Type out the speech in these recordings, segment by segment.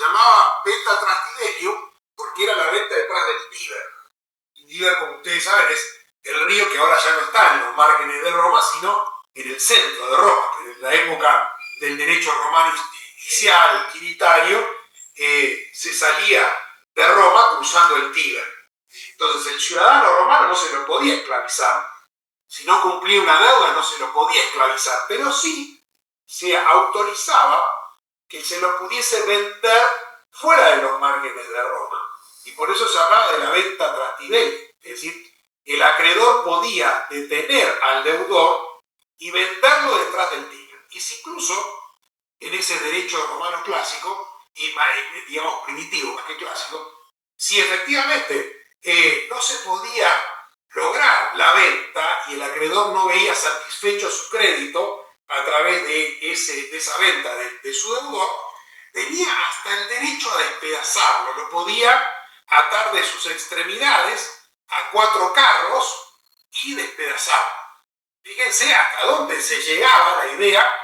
llamaba venta trastiberium porque era la venta detrás del Tíber. El Tíber, como ustedes saben, es el río que ahora ya no está en los márgenes de Roma, sino en el centro de Roma, pero en la época del derecho romano inicial, quiritario, se salía de Roma cruzando el Tíber. Entonces el ciudadano romano no se lo podía esclavizar. Si no cumplía una deuda no se lo podía esclavizar, pero sí se autorizaba que se lo pudiese vender fuera de los márgenes de Roma. Y por eso se hablaba de la venta trastiberium, es decir, el acreedor podía detener al deudor y venderlo detrás del Tíber. Y si incluso en ese derecho romano clásico, y digamos primitivo más que clásico, si efectivamente no se podía lograr la venta y el acreedor no veía satisfecho su crédito a través de esa venta de su deudor, tenía hasta el derecho a despedazarlo, lo podía atar de sus extremidades a 4 carros y despedazarlo. Fíjense hasta dónde se llegaba la idea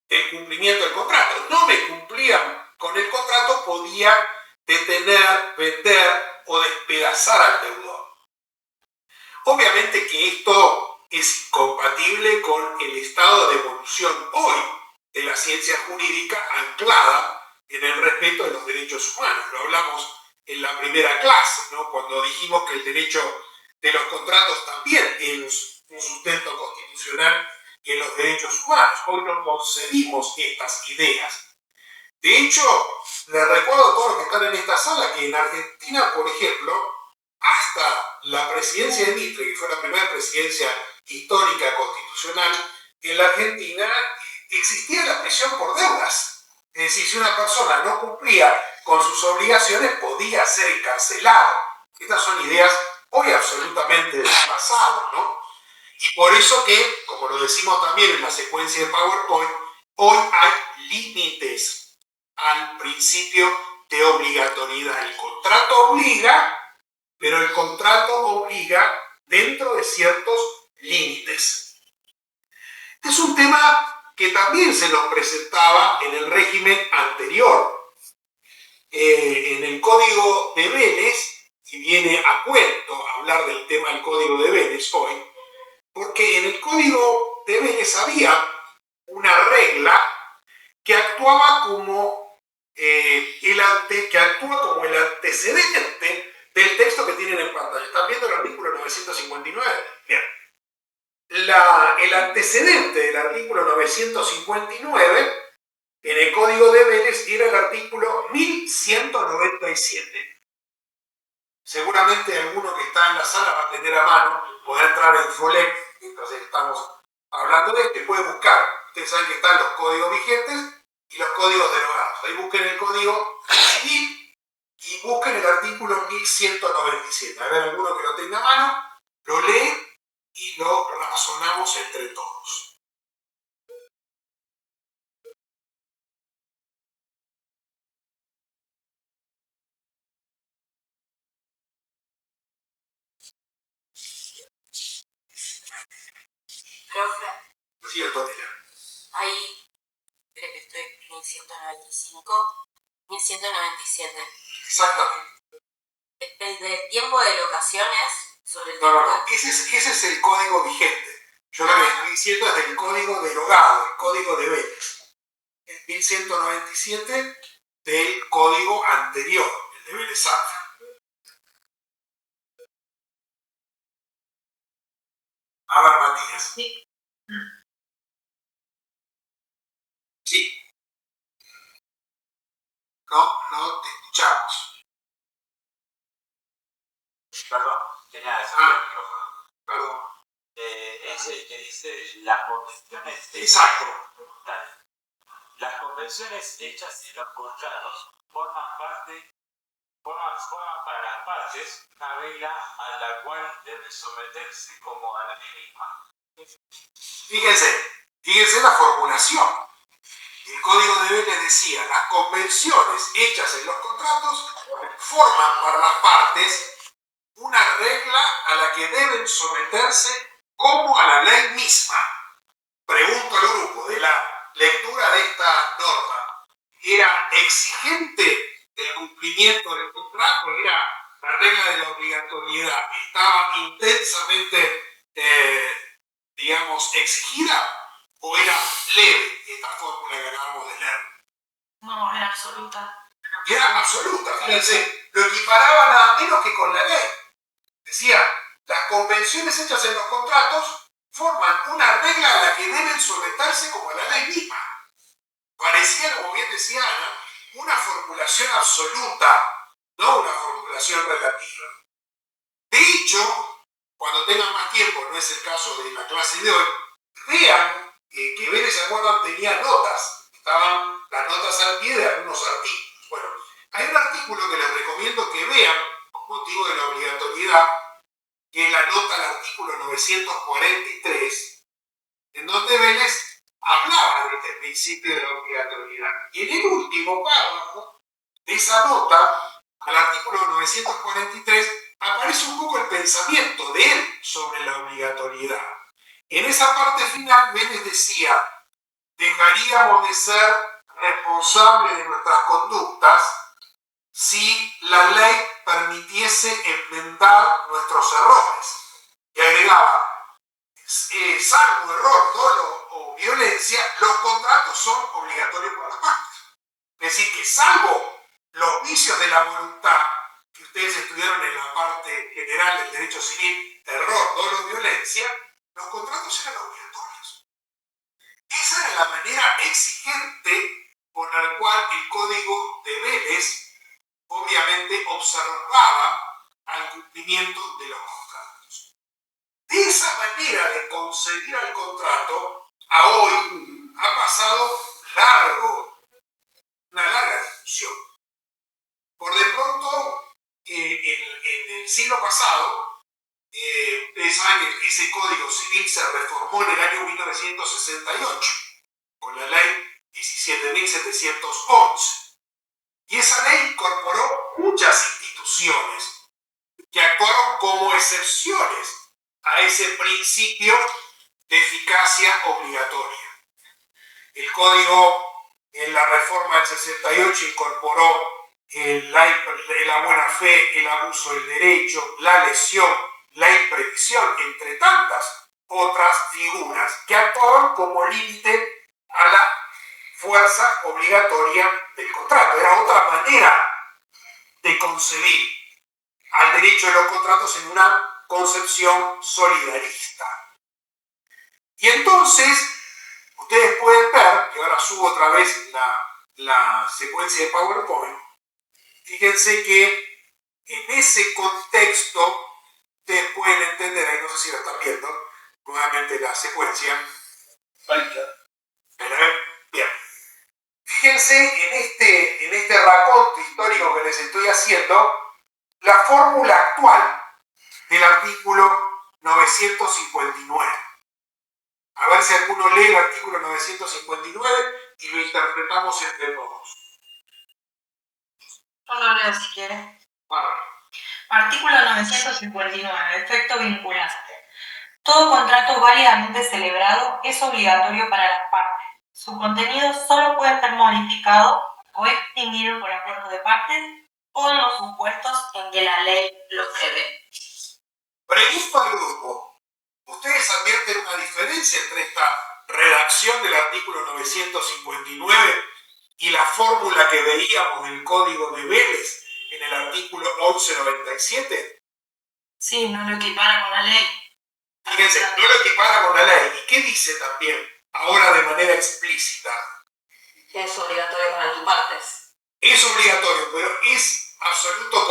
del cumplimiento del contrato. No me cumplían con el contrato, podía detener, vender o despedazar al deudor. Obviamente que esto es incompatible con el estado de evolución hoy de la ciencia jurídica anclada en el respeto de los derechos humanos. Lo hablamos en la primera clase, ¿no? Cuando dijimos que el derecho de los contratos también tiene un sustento constitucional en los derechos humanos. Hoy no concebimos estas ideas. De hecho, les recuerdo a todos los que están en esta sala que en Argentina, por ejemplo, hasta la presidencia de Mitre, que fue la primera presidencia histórica constitucional en la Argentina, existía la prisión por deudas. Es decir, si una persona no cumplía con sus obligaciones, podía ser encarcelado. Estas son ideas hoy absolutamente del pasado, ¿no? Y por eso que, como lo decimos también en la secuencia de PowerPoint, hoy hay límites al principio de obligatoriedad. El contrato obliga, pero el contrato obliga dentro de ciertos límites. Es un tema que también se nos presentaba en el régimen anterior. En el Código de Vélez, y viene a cuento hablar del tema del Código de Vélez hoy, porque en el Código de Vélez había una regla que actuaba como el antecedente del texto que tienen en pantalla. ¿Están viendo el artículo 959? Bien. El antecedente del artículo 959 en el Código de Vélez era el artículo 1197. Seguramente alguno que está en la sala va a tener a mano, podrá entrar en Folec, entonces estamos hablando de esto, y puede buscar. Ustedes saben que están los códigos vigentes y los códigos derogados. Ahí busquen el Código Civil y busquen el artículo 1197. A ver, alguno que lo tenga a mano, lo lee y lo razonamos entre todos. Profe, Sí, Antonella. ahí creo que estoy 1195, 1197. Exactamente. El del tiempo de locaciones sobre el No, tiempo no, no. Ese es el código vigente. Yo lo que estoy diciendo es del código derogado, el código de Vélez. El 1197 del código anterior, el de Vélez Sarsfield. A ver, Matías. Sí. Sí. No te escuchamos. Perdón, tenía que Perdón. es el que dice las convenciones. Exacto. Las convenciones hechas en los contratos forman para las partes una regla a la cual deben someterse como a la misma. Fíjense la formulación. El Código de Vélez decía, las convenciones hechas en los contratos forman para las partes una regla a la que deben someterse como a la ley misma. Pregunto al grupo de la lectura de esta norma, ¿era exigente del cumplimiento del contrato era la regla de la obligatoriedad. Estaba intensamente, digamos, exigida o era leve esta fórmula que acabamos de leer. No, era absoluta. Y era absoluta, fíjense, lo equiparaba nada menos que con la ley. Decía, las convenciones hechas en los contratos forman una regla a la que deben someterse como a la ley misma. Parecía, como bien decía Ana, una formulación absoluta, no una formulación relativa. De hecho, cuando tengan más tiempo, no es el caso de la clase de hoy, vean que Vélez, ¿se acuerdan? Tenía notas. Estaban las notas al pie de algunos artículos. Bueno, hay un artículo que les recomiendo que vean con motivo de la obligatoriedad, que es la nota al artículo 943, en donde Vélez hablaba de este principio de la obligatoriedad. Y en el último párrafo de esa nota, al artículo 943, aparece un poco el pensamiento de él sobre la obligatoriedad. En esa parte final, Vélez decía, dejaríamos de ser responsables de nuestras conductas si la ley permitiese enmendar nuestros errores. Y agregaba, salvo error, dolo o violencia, los contratos son obligatorios por las partes. Es decir, que salvo los vicios de la voluntad que ustedes estudiaron en la parte general del derecho civil, error, dolo, violencia, los contratos eran obligatorios. Esa era la manera exigente con la cual el Código de Vélez obviamente observaba al cumplimiento de los contratos. De esa manera de concebir al contrato, a hoy ha pasado una larga discusión. Por de pronto, en el siglo pasado, ustedes saben que ese Código Civil se reformó en el año 1968 con la ley 17.711. Y esa ley incorporó muchas instituciones que actuaron como excepciones a ese principio de eficacia obligatoria. El Código, en la reforma del 68, incorporó la buena fe, el abuso del derecho, la lesión, la imprevisión, entre tantas otras figuras que actuaban como límite a la fuerza obligatoria del contrato. Era otra manera de concebir al derecho de los contratos en una concepción solidarista. Y entonces, ustedes pueden ver, que ahora subo otra vez la secuencia de PowerPoint, fíjense que en ese contexto ustedes pueden entender, ahí no sé si lo están viendo, nuevamente la secuencia. Bien. Fíjense en este raconto histórico que les estoy haciendo, la fórmula actual del artículo 959. A ver si alguno lee el artículo 959 y lo interpretamos entre todos. Yo lo leo si quiere. Bueno. Artículo 959. Efecto vinculante. Todo contrato válidamente celebrado es obligatorio para las partes. Su contenido solo puede ser modificado o extinguido por acuerdo de partes o en los supuestos en que la ley lo prevé. Pregunto al grupo, ¿ustedes advierten una diferencia entre esta redacción del artículo 959 y la fórmula que veíamos en el Código de Vélez en el artículo 1197? Sí, no lo equipara con la ley. Fíjense, no lo equipara con la ley. ¿Y qué dice también, ahora de manera explícita? Es obligatorio para las partes. Es obligatorio, pero es absoluto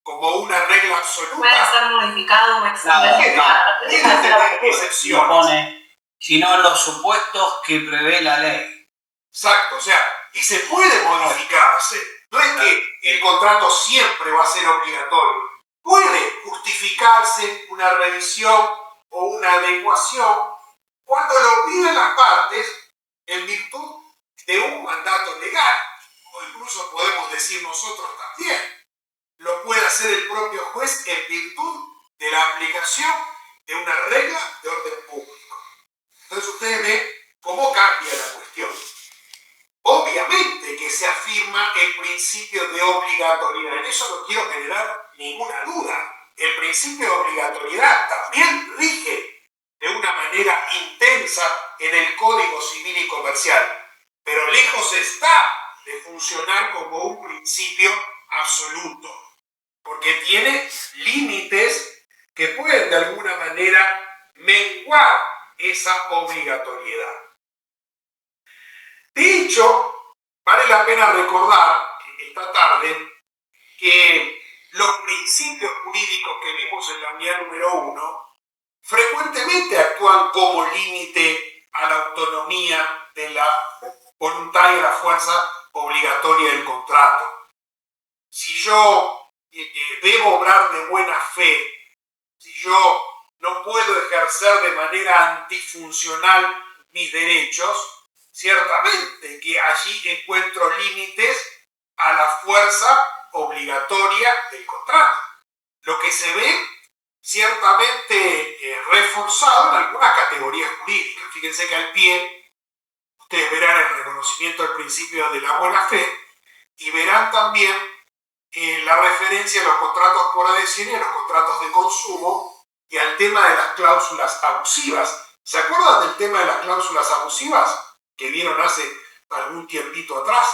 como una regla absoluta. Puede ser modificado o extendido. Tiene excepciones. Pone, sino los supuestos que prevé la ley. Exacto, o sea, y se puede modificarse. No es que el contrato siempre va a ser obligatorio. Puede justificarse una revisión o una adecuación cuando lo piden las partes en virtud de un mandato legal, o incluso podemos decir nosotros también. Lo puede hacer el propio juez en virtud de la aplicación de una regla de orden público. Entonces ustedes ven cómo cambia la cuestión. Obviamente que se afirma el principio de obligatoriedad. En eso no quiero generar ninguna duda. El principio de obligatoriedad también rige de una manera intensa en el Código Civil y Comercial, pero lejos está de funcionar como un principio absoluto, porque tiene límites que pueden de alguna manera menguar esa obligatoriedad. De hecho, vale la pena recordar esta tarde que los principios jurídicos que vimos en la unidad número 1 frecuentemente actúan como límite a la autonomía de la voluntad y de la fuerza obligatoria del contrato. Si yo debo obrar de buena fe, si yo no puedo ejercer de manera antifuncional mis derechos, ciertamente que allí encuentro límites a la fuerza obligatoria del contrato. Lo que se ve ciertamente reforzado en algunas categorías jurídicas. Fíjense que al pie ustedes verán el reconocimiento del principio de la buena fe y verán también la referencia a los contratos por adhesión y a los contratos de consumo y al tema de las cláusulas abusivas. ¿Se acuerdan del tema de las cláusulas abusivas que vieron hace algún tiempito atrás?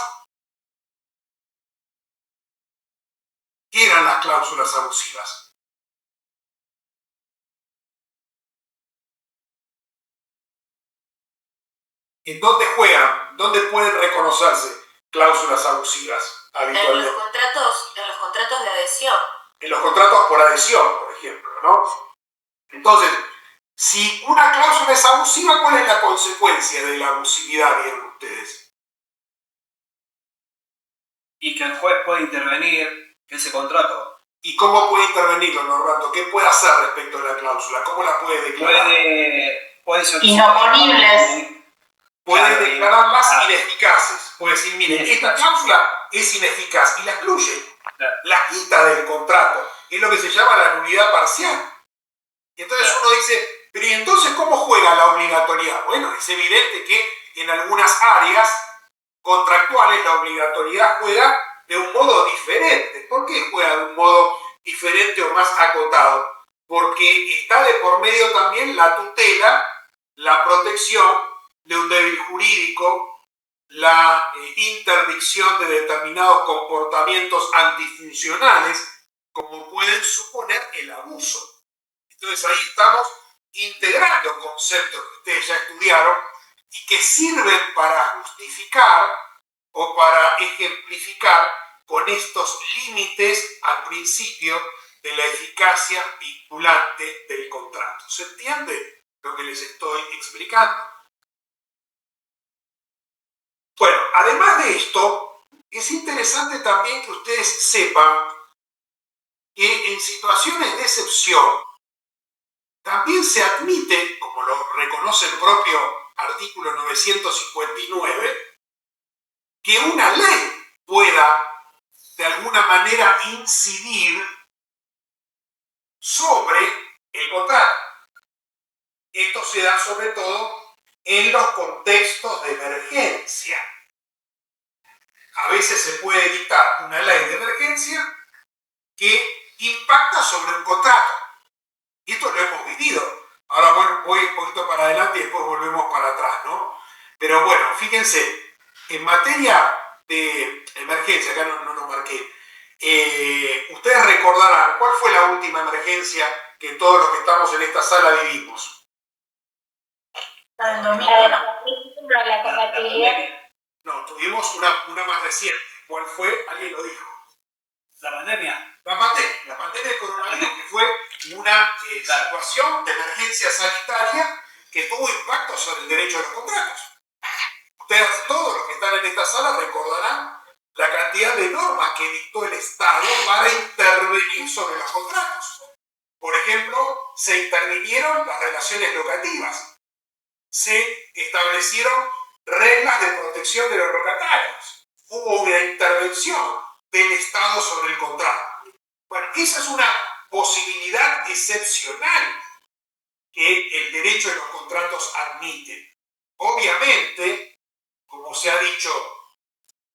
¿Qué eran las cláusulas abusivas? ¿En dónde juegan? ¿Dónde pueden reconocerse cláusulas abusivas habitualmente? En los contratos de adhesión. En los contratos por adhesión, por ejemplo, ¿no? Entonces, si una cláusula es abusiva, ¿cuál es la consecuencia de la abusividad, vieron ustedes? Y que el juez puede intervenir en ese contrato. ¿Y cómo puede intervenir, don Norberto? ¿Qué puede hacer respecto a la cláusula? ¿Cómo la puede declarar? Puede ser Inoponibles. Puede declararlas ineficaces. Puede decir, miren, esta cláusula es ineficaz y la excluye. La quita del contrato. Es lo que se llama la nulidad parcial. Y entonces uno dice, pero ¿y entonces cómo juega la obligatoriedad? Bueno, es evidente que en algunas áreas contractuales la obligatoriedad juega de un modo diferente. ¿Por qué juega de un modo diferente o más acotado? Porque está de por medio también la tutela, la protección de un deber jurídico, la interdicción de determinados comportamientos antifuncionales, como pueden suponer el abuso. Entonces ahí estamos integrando conceptos que ustedes ya estudiaron y que sirven para justificar o para ejemplificar con estos límites al principio de la eficacia vinculante del contrato. ¿Se entiende lo que les estoy explicando? Bueno, además de esto, es interesante también que ustedes sepan que en situaciones de excepción también se admite, como lo reconoce el propio artículo 959, que una ley pueda de alguna manera incidir sobre el contrato. Esto se da sobre todo en los contextos de emergencia. A veces se puede dictar una ley de emergencia que impacta sobre un contrato. Y esto lo hemos vivido. Ahora bueno, voy un poquito para adelante y después volvemos para atrás, ¿no? Pero bueno, fíjense, en materia de emergencia, acá no lo marqué, ustedes recordarán cuál fue la última emergencia que todos los que estamos en esta sala vivimos. La del 2001. La compatibilidad. No, tuvimos una más reciente. ¿Cuál fue? Alguien lo dijo. La pandemia. La pandemia del coronavirus, que fue una situación de emergencia sanitaria que tuvo impacto sobre el derecho a los contratos. Ustedes, todos los que están en esta sala, recordarán la cantidad de normas que dictó el Estado para intervenir sobre los contratos. Por ejemplo, se intervinieron las relaciones locativas. Se establecieron reglas de protección de los locatarios. Hubo una intervención del Estado sobre el contrato. Bueno, esa es una posibilidad excepcional que el derecho de los contratos admite. Obviamente, como se ha dicho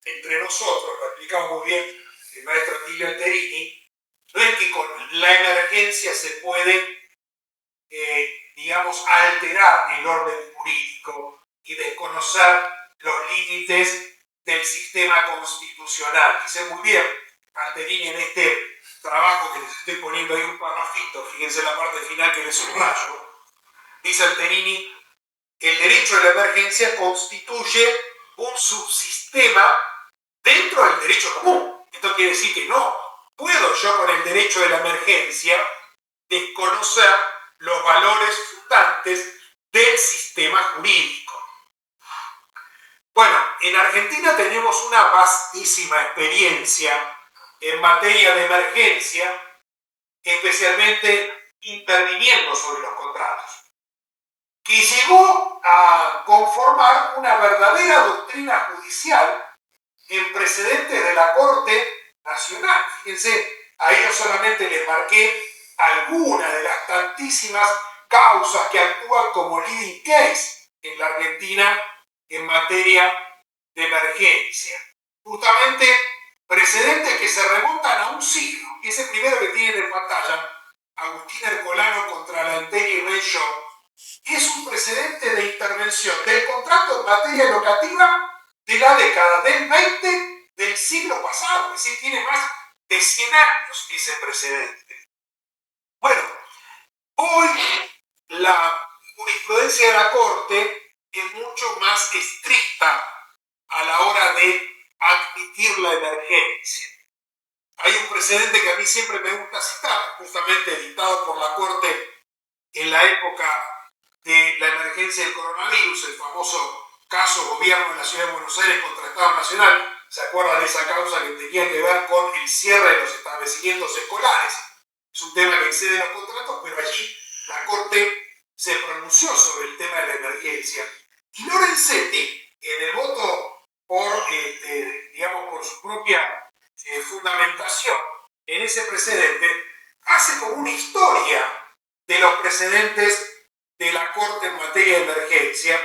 entre nosotros, lo explicamos muy bien el maestro Attilio Alterini, no es que con la emergencia se puede, digamos, alterar el orden jurídico y desconocer los límites del sistema constitucional. Dice muy bien Alterini en este trabajo que les estoy poniendo ahí un parrafito, fíjense la parte final que les subrayo, dice Alterini, el derecho de la emergencia constituye un subsistema dentro del derecho común. Esto quiere decir que no puedo yo con el derecho de la emergencia desconocer los valores fundantes del sistema jurídico. Bueno, en Argentina tenemos una vastísima experiencia en materia de emergencia, especialmente interviniendo sobre los contratos, que llegó a conformar una verdadera doctrina judicial en precedentes de la Corte Nacional. Fíjense, ahí yo solamente les marqué algunas de las tantísimas causas que actúan como leading case en la Argentina en materia de emergencia. Justamente precedentes que se remontan a un siglo. Y ese primero que tienen en pantalla, Agustín Ercolano contra Lanteri y Rey-Shaw, es un precedente de intervención del contrato en materia locativa de la década del 20 del siglo pasado. Es decir, tiene más de 100 años ese precedente. Bueno, hoy la jurisprudencia de la Corte es mucho más estricta a la hora de admitir la emergencia. Hay un precedente que a mí siempre me gusta citar, justamente dictado por la Corte en la época de la emergencia del coronavirus, el famoso caso gobierno en la Ciudad de Buenos Aires contra el Estado Nacional. ¿Se acuerdan de esa causa que tenía que ver con el cierre de los establecimientos escolares? Es un tema que excede los contratos, pero allí la Corte se pronunció sobre el tema de la emergencia. Y Lorenzetti, en el voto por, digamos, por su propia fundamentación en ese precedente, hace como una historia de los precedentes de la Corte en materia de emergencia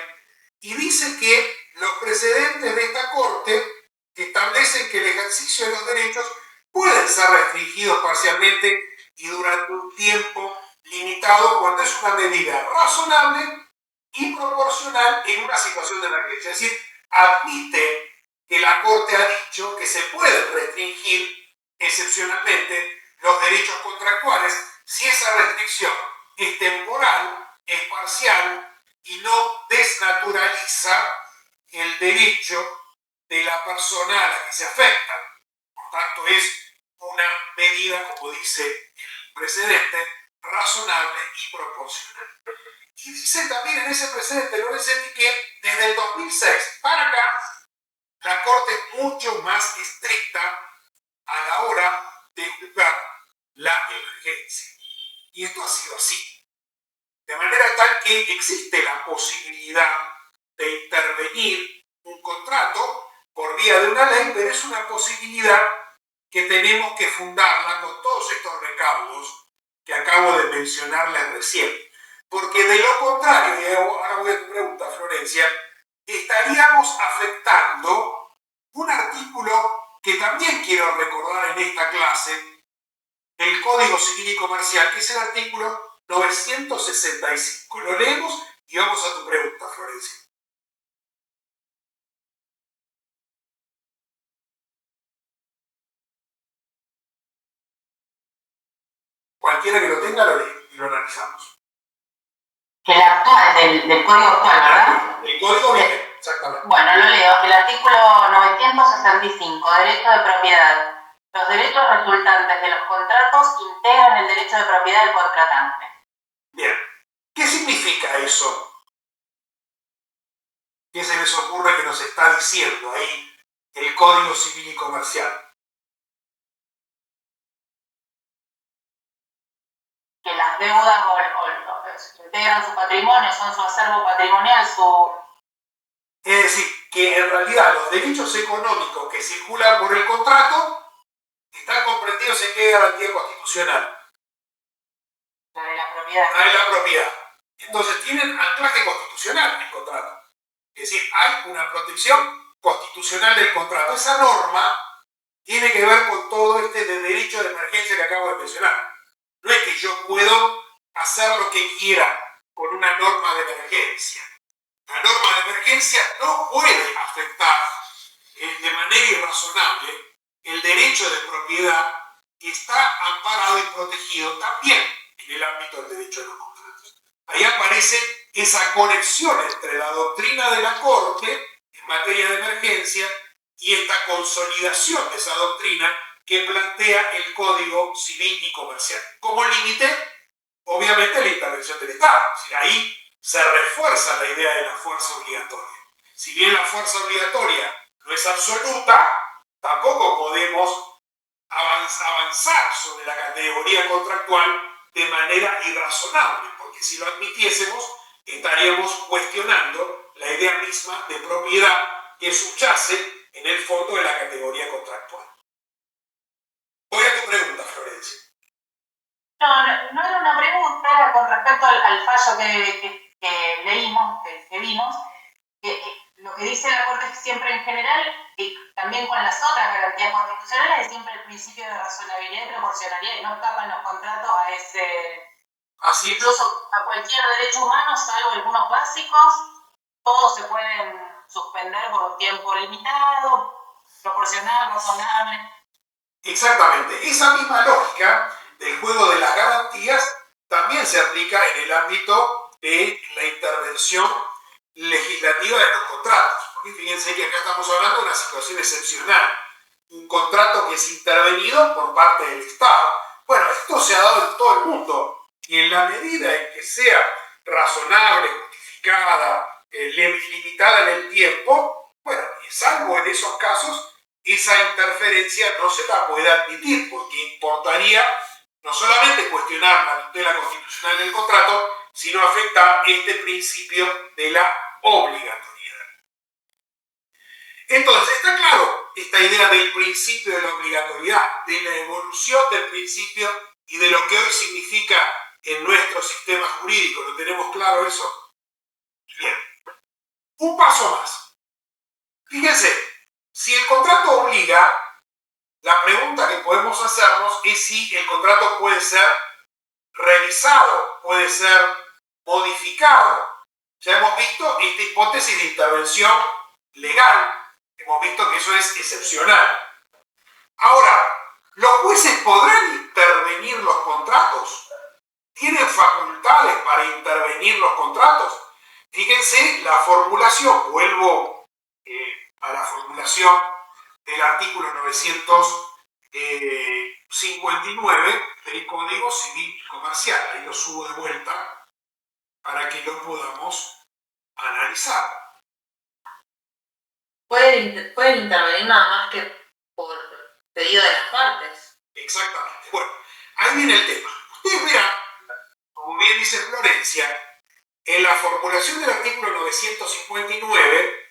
y dice que los precedentes de esta Corte establecen que el ejercicio de los derechos pueden ser restringidos parcialmente y durante un tiempo limitado cuando es una medida razonable y proporcional en una situación de emergencia. Es decir, admite que la Corte ha dicho que se pueden restringir excepcionalmente los derechos contractuales si esa restricción es temporal, es parcial y no desnaturaliza el derecho de la persona a la que se afecta. Por tanto, es una medida, como dice el precedente, razonable y proporcional. Y dice también en ese precedente Lorenzetti que desde el 2006 para acá la Corte es mucho más estricta a la hora de juzgar la emergencia. Y esto ha sido así. De manera tal que existe la posibilidad de intervenir un contrato por vía de una ley, pero es una posibilidad que tenemos que fundarla con todos estos recaudos que acabo de mencionarles recién. Porque de lo contrario, y ahora voy a tu pregunta, Florencia, estaríamos afectando un artículo que también quiero recordar en esta clase, el Código Civil y Comercial, que es el artículo 965. Lo leemos y vamos a tu pregunta, Florencia. Cualquiera que lo tenga lo lee y lo analizamos. El actual, del código actual, ¿verdad? El código viene, exactamente. Bueno, lo leo. El artículo 965, derecho de propiedad. Los derechos resultantes de los contratos integran el derecho de propiedad del contratante. Bien. ¿Qué significa eso? ¿Qué se les ocurre que nos está diciendo ahí el Código Civil y Comercial? Que las deudas integran su patrimonio, son su acervo patrimonial, su... Es decir, que en realidad los derechos económicos que circulan por el contrato están comprendidos en qué garantía constitucional. La de la propiedad. La de la propiedad. Entonces tienen anclaje constitucional en el contrato. Es decir, hay una protección constitucional del contrato. Esa norma tiene que ver con todo este de derecho de emergencia que acabo de mencionar. No es que yo puedo hacer lo que quiera con una norma de emergencia. La norma de emergencia no puede afectar de manera irrazonable el derecho de propiedad que está amparado y protegido también en el ámbito del derecho de los contratos. Ahí aparece esa conexión entre la doctrina de la Corte en materia de emergencia y esta consolidación de esa doctrina que plantea el Código Civil y Comercial. Como límite, obviamente, la intervención del Estado. Es decir, ahí se refuerza la idea de la fuerza obligatoria. Si bien la fuerza obligatoria no es absoluta, tampoco podemos avanzar sobre la categoría contractual de manera irrazonable, porque si lo admitiésemos, estaríamos cuestionando la idea misma de propiedad que subyace en el fondo de la categoría contractual. Voy a tu pregunta, Florencia. No era una pregunta, era con respecto al fallo que leímos, que vimos, lo que dice la Corte siempre en general, y también con las otras garantías constitucionales, es siempre el principio de razonabilidad y proporcionalidad, y no escapan los contratos a ese... Así incluso a cualquier derecho humano, salvo algunos básicos, todos se pueden suspender por un tiempo limitado, proporcional, razonable. Exactamente. Esa misma lógica del juego de las garantías también se aplica en el ámbito de la intervención legislativa de los contratos. Porque fíjense que acá estamos hablando de una situación excepcional. Un contrato que es intervenido por parte del Estado. Bueno, esto se ha dado en todo el mundo. Y en la medida en que sea razonable, justificada, limitada en el tiempo, bueno, salvo en esos casos, esa interferencia no se la puede admitir, porque importaría no solamente cuestionar la tutela constitucional del contrato, sino afectar este principio de la obligatoriedad. Entonces, está claro esta idea del principio de la obligatoriedad, de la evolución del principio y de lo que hoy significa en nuestro sistema jurídico. ¿Lo tenemos claro eso? Bien. Un paso más. Fíjense, si el contrato obliga, la pregunta que podemos hacernos es si el contrato puede ser revisado, puede ser modificado. Ya hemos visto esta hipótesis de intervención legal. Hemos visto que eso es excepcional. Ahora, ¿los jueces podrán intervenir los contratos? ¿Tienen facultades para intervenir los contratos? Fíjense la formulación, vuelvo a la formulación del artículo 959 del Código Civil y Comercial. Ahí lo subo de vuelta para que lo podamos analizar. Pueden intervenir nada más que por pedido de las partes. Exactamente. Bueno, ahí viene el tema. Ustedes verán, como bien dice Florencia, en la formulación del artículo 959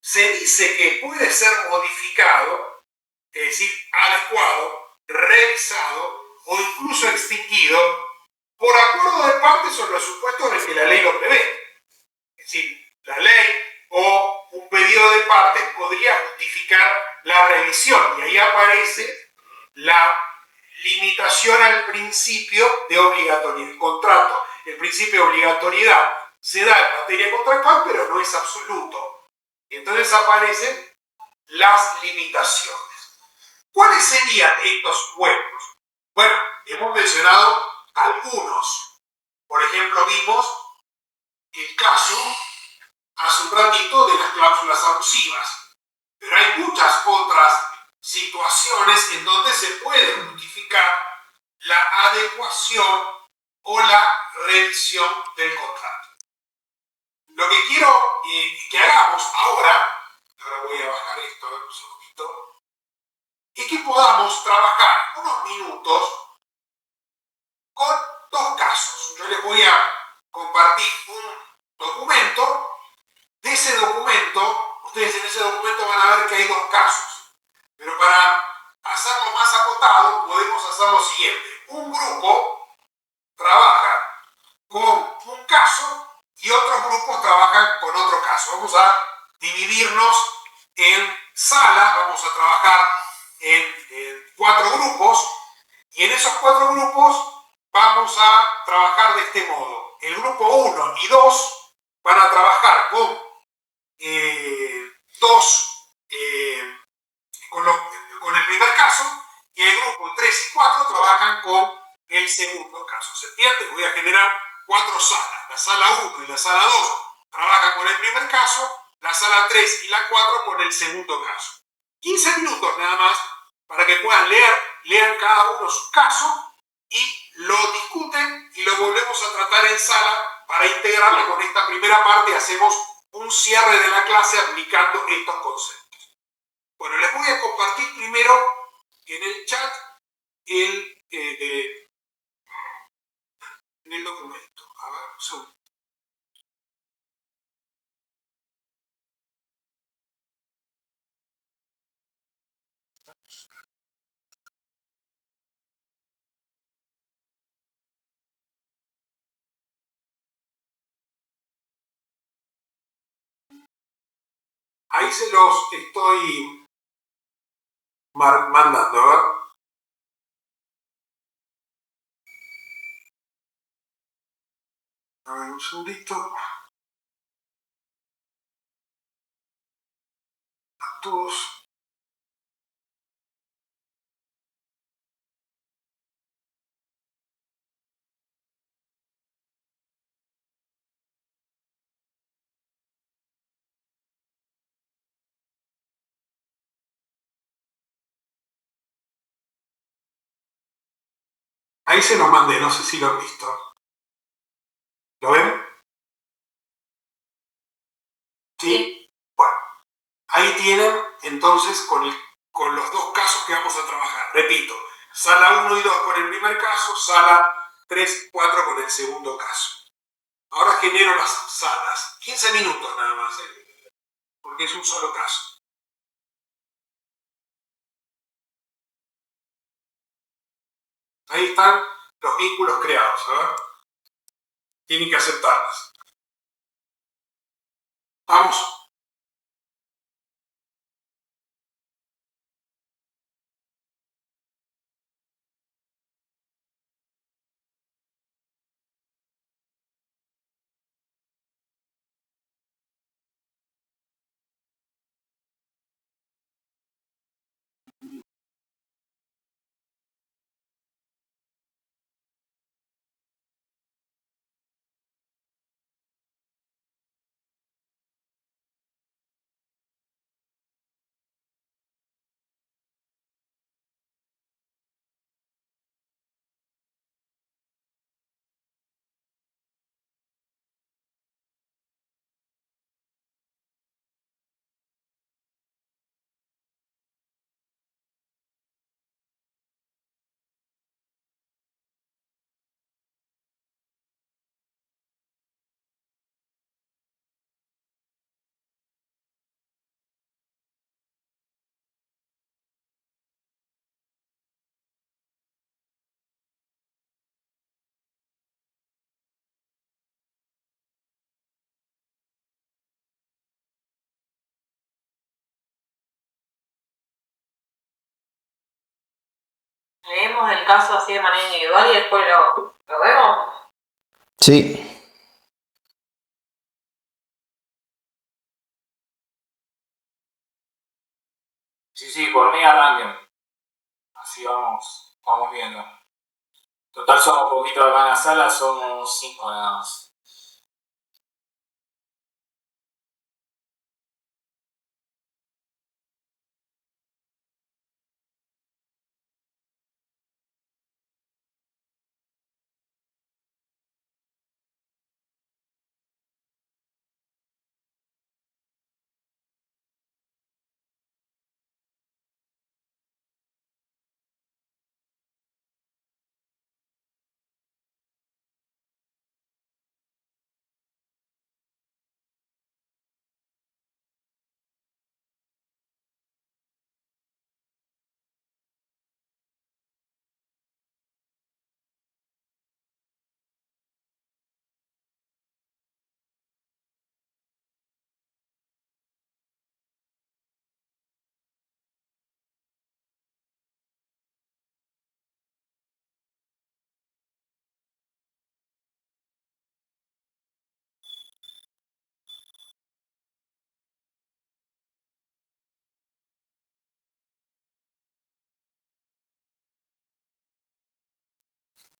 se dice que puede ser modificado, es decir, adecuado, revisado o incluso extinguido por acuerdo de partes sobre los supuestos en que la ley lo prevé. Es decir, la ley o un pedido de partes podría justificar la revisión, y ahí aparece la limitación al principio de obligatoriedad. El contrato, el principio de obligatoriedad se da en materia contractual, pero no es absoluto. Entonces aparecen las limitaciones. ¿Cuáles serían estos supuestos? Bueno, hemos mencionado algunos. Por ejemplo, vimos el caso hace un ratito de las cláusulas abusivas. Pero hay muchas otras situaciones en donde se puede justificar la adecuación o la revisión del contrato. Lo que quiero que hagamos ahora voy a bajar esto un segundito, es que podamos trabajar unos minutos con dos casos. Yo les voy a compartir un documento. De ese documento, ustedes en ese documento van a ver que hay dos casos. Pero para hacerlo más acotado, podemos hacer lo siguiente. Un grupo trabaja con un caso y otros grupos trabajan con otro caso. Vamos a dividirnos en esos 4 grupos vamos a trabajar de este modo. El grupo 1 y 2 van a trabajar con con el primer caso, y el grupo 3 y 4 trabajan con el segundo caso. ¿Se entiende? Voy a generar 4 salas. La sala 1 y la sala 2 trabajan con el primer caso, la sala 3 y la 4 con el segundo caso. 15 minutos nada más para que puedan lean cada uno su caso y lo discuten y lo volvemos a tratar en sala para integrarlo con esta primera parte y hacemos un cierre de la clase aplicando estos conceptos. Bueno, les voy a compartir primero en el chat en el documento. A ver, un segundo. Ahí se los estoy mandando, ¿verdad? A ver, un segundito. A todos. Ahí se los mandé, no sé si lo han visto. ¿Lo ven? ¿Sí? Bueno, ahí tienen entonces con los 2 casos que vamos a trabajar. Repito, sala 1 y 2 con el primer caso, sala 3 y 4 con el segundo caso. Ahora genero las salas. 15 minutos nada más, porque es un solo caso. Ahí están los vínculos creados, ¿verdad? Tienen que aceptarlas. ¿Vamos? Leemos el caso así de manera individual y después lo vemos. Sí. Sí, por mí arranquen. Así vamos viendo. Total somos poquitos acá en la sala, somos 5 nada más.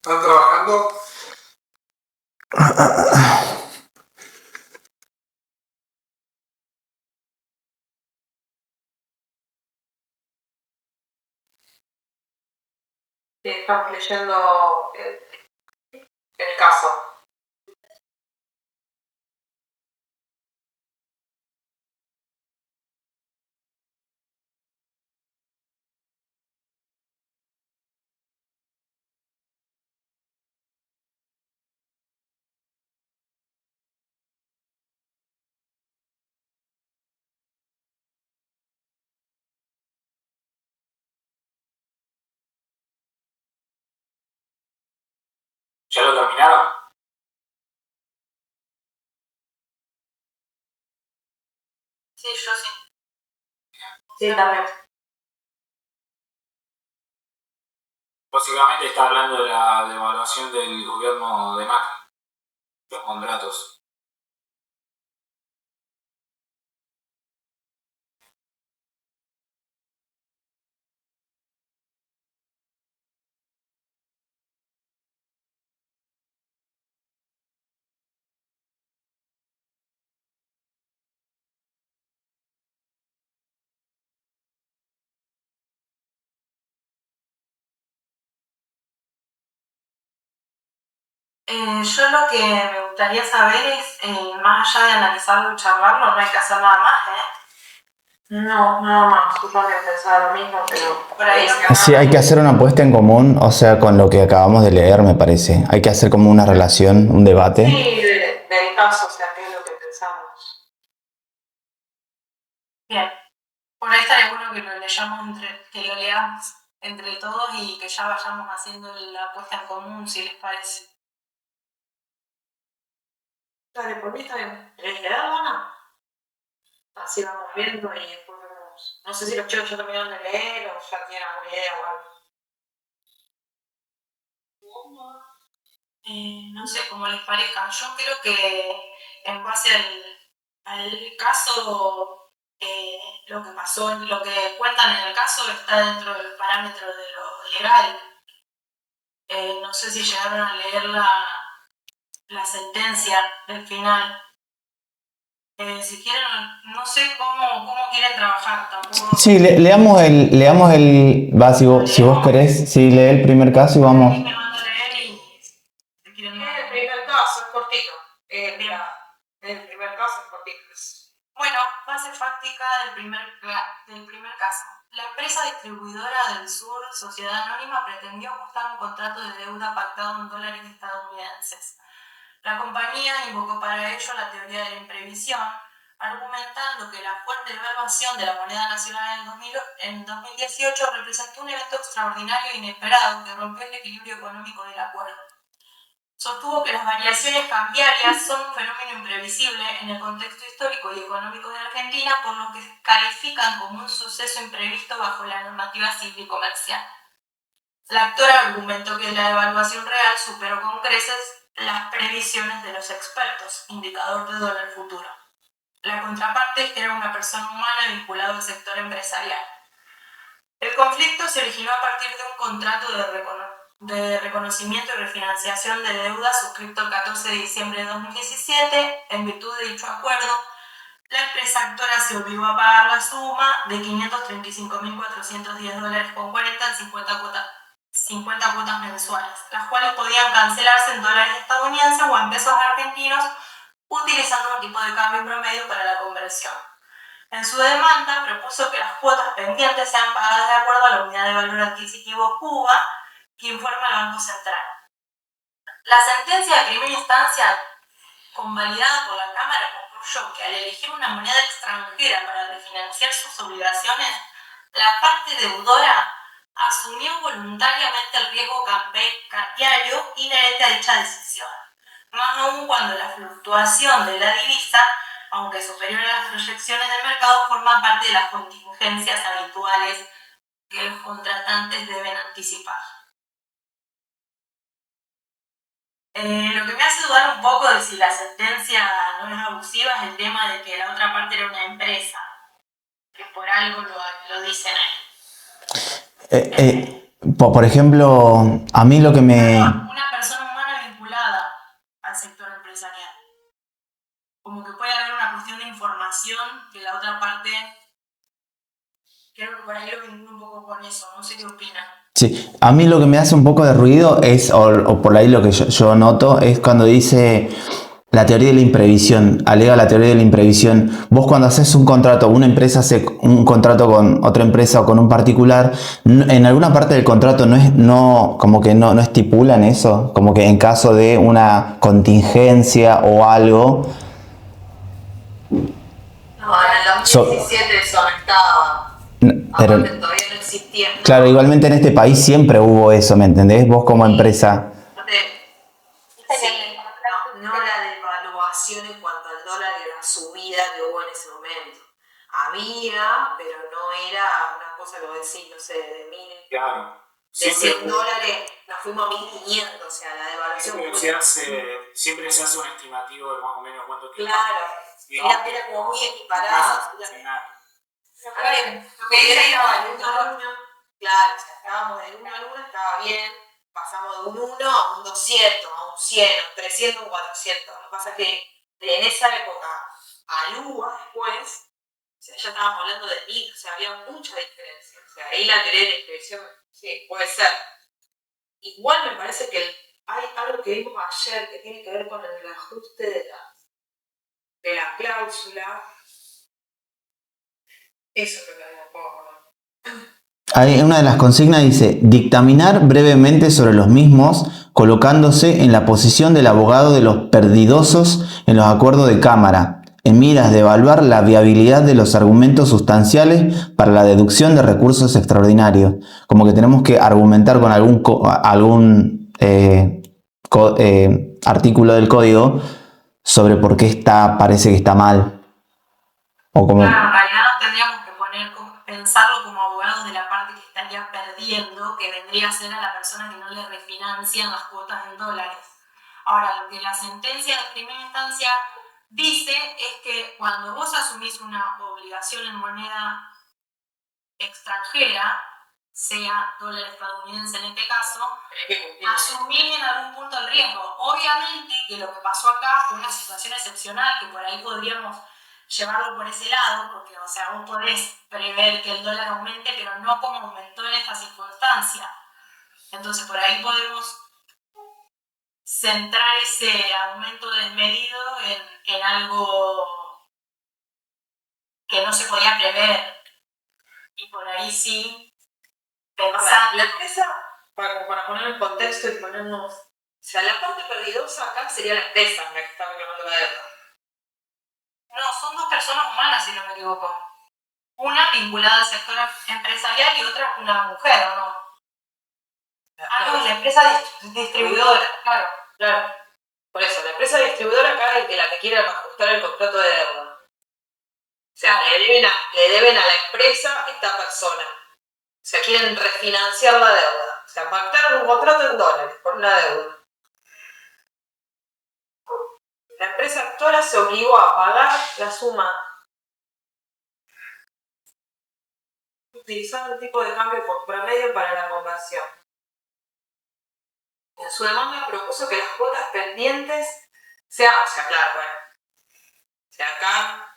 Están trabajando. Sí, estamos leyendo el caso. ¿Ya lo terminaron? Sí, yo sí. Sí, también. Básicamente está hablando de la devaluación del gobierno de Macri, los contratos. Yo lo que me gustaría saber es, más allá de analizarlo y charlarlo, no hay que hacer nada más, No, nada más. Yo también pensaba lo mismo, pero Por ahí Sí, hay que hacer una apuesta en común, o sea, con lo que acabamos de leer, me parece. Hay que hacer como una relación, un debate. sí, del caso, o sea, qué es lo que pensamos. Bien. Por ahí estaría bueno que lo leamos entre todos y que ya vayamos haciendo la apuesta en común, si les parece. Dale, por mí está bien. ¿Querés leer, Ana? Así vamos viendo y después vemos. No sé si los chicos ya terminaron de leer o ya tienen alguna idea o algo. No sé cómo les parezca. Yo creo que en base al caso, lo que pasó, lo que cuentan en el caso está dentro del parámetro de lo legal. No sé si llegaron a leer la sentencia del final. Si quieren, no sé cómo quieren trabajar tampoco. Sí, leamos el básico, si vos querés, sí, lee el primer caso y vamos. Me mando a leer y si quieren El primer caso es cortito. El primer caso es cortito. Bueno, base fáctica del primer caso. La empresa distribuidora del Sur, Sociedad Anónima, pretendió ajustar un contrato de deuda pactado en dólares estadounidenses. La compañía invocó para ello la teoría de la imprevisión, argumentando que la fuerte devaluación de la moneda nacional en 2018 representó un evento extraordinario e inesperado que rompió el equilibrio económico del acuerdo. Sostuvo que las variaciones cambiarias son un fenómeno imprevisible en el contexto histórico y económico de Argentina, por lo que califican como un suceso imprevisto bajo la normativa civil y comercial. La actora argumentó que la devaluación real superó con creces las previsiones de los expertos, indicador de dólar futuro. La contraparte era una persona humana vinculada al sector empresarial. El conflicto se originó a partir de un contrato de reconocimiento y refinanciación de deuda suscrito el 14 de diciembre de 2017. En virtud de dicho acuerdo, la empresa actora se obligó a pagar la suma de $535.410.40 en 50 cuotas mensuales, las cuales podían cancelarse en dólares estadounidenses o en pesos argentinos, utilizando un tipo de cambio promedio para la conversión. En su demanda propuso que las cuotas pendientes sean pagadas de acuerdo a la unidad de valor adquisitivo UVA que informa el Banco Central. La sentencia de primera instancia, convalidada por la Cámara, concluyó que al elegir una moneda extranjera para refinanciar sus obligaciones, la parte deudora asumió voluntariamente el riesgo cambiario inherente a dicha decisión, más aún cuando la fluctuación de la divisa, aunque superior a las proyecciones del mercado, forma parte de las contingencias habituales que los contratantes deben anticipar. Lo que me hace dudar un poco de si la sentencia no es abusiva es el tema de que la otra parte era una empresa, que por algo lo dicen ahí. Por ejemplo, a mí lo que me... Una con eso, no sé qué opina. Sí, a mí lo que me hace un poco de ruido es, o por ahí lo que yo noto, es cuando dice la teoría de la imprevisión, alega la teoría de la imprevisión. Vos cuando haces un contrato, una empresa hace un contrato con otra empresa o con un particular, en alguna parte del contrato como que no estipulan eso, como que en caso de una contingencia o algo. No, en el 2017 eso no estaba. Pero, Aparte todavía no existía. ¿No? claro, igualmente en este país siempre hubo eso, ¿me entendés? Vos como empresa. Sí, no la devaluación en cuanto al dólar y la subida que hubo en ese momento. Había, pero no era una cosa que vos decís, no sé, de Claro. de 100 dólares nos fuimos a 1500, o sea, la devaluación siempre se hace un estimativo de más o menos cuánto tiempo. Claro, era como muy equiparada. A ver, lo que era de 1 a 1, claro, o sea, estábamos de 1 a 1, estaba bien, pasamos de un 1 a un 200, a un 100, a un 300, a un 400. Lo que pasa es que en esa época, a Lua después, o sea, ya estábamos hablando de 1000, o sea, había mucha diferencia. O sea, ahí la teoría de la imprevisión, sí, puede ser. Igual me parece que hay algo que vimos ayer que tiene que ver con el ajuste de la cláusula. Eso es lo que me puedo acordar. Ahí una de las consignas dice, dictaminar brevemente sobre los mismos, colocándose en la posición del abogado de los perdidosos en los acuerdos de cámara, en miras de evaluar la viabilidad de los argumentos sustanciales para la deducción de recursos extraordinarios. Como que tenemos que argumentar con algún artículo del código sobre por qué parece que está mal. O como... Claro, en realidad no tendríamos que pensarlo como abogados de la parte que estaría perdiendo, que vendría a ser a la persona que no le refinancian las cuotas en dólares. Ahora, lo que la sentencia de primera instancia dice es que cuando vos asumís una obligación en moneda extranjera, sea dólar estadounidense en este caso, asumir en algún punto el riesgo. Obviamente que lo que pasó acá fue una situación excepcional, que por ahí podríamos llevarlo por ese lado, porque o sea, vos podés prever que el dólar aumente, pero no como aumentó en esta circunstancia. Entonces por ahí podemos centrar ese aumento desmedido en algo que no se podía prever. Y por ahí sí pensar. La empresa, para poner en contexto y ponernos. O sea, la parte perdidosa acá sería la empresa la que está reclamando la deuda. No, son dos personas humanas, si no me equivoco. Una vinculada al sector empresarial y otra una mujer, ¿o no? No, la empresa distribuidora, claro. Por eso, la empresa distribuidora acá es la que quiere ajustar el contrato de deuda. O sea, le deben a la empresa esta persona. O sea, quieren refinanciar la deuda. O sea, pactaron un contrato en dólares por una deuda. La empresa actora se obligó a pagar la suma utilizando el tipo de cambio por promedio para la conversión. En su demanda propuso que las cuotas pendientes sean, acá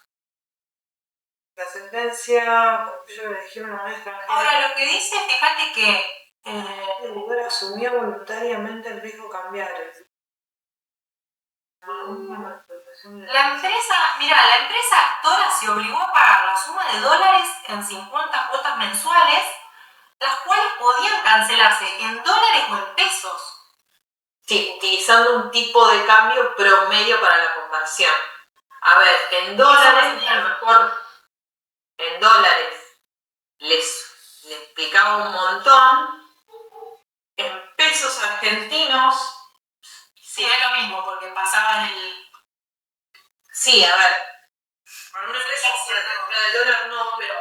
la sentencia, yo le dije una vez. Ahora, lo que dice, fíjate que el deudor asumió voluntariamente el riesgo cambiario. la empresa actora se obligó a pagar la suma de dólares en 50 cuotas mensuales, las cuales podían cancelarse en dólares o en pesos. Sí, utilizando un tipo de cambio promedio para la conversión. A ver, en dólares, a lo mejor en dólares les explicaba un montón. En pesos argentinos, Sí, es lo mismo, porque pasaba en el... sí, a ver, para una empresa el dólar no, pero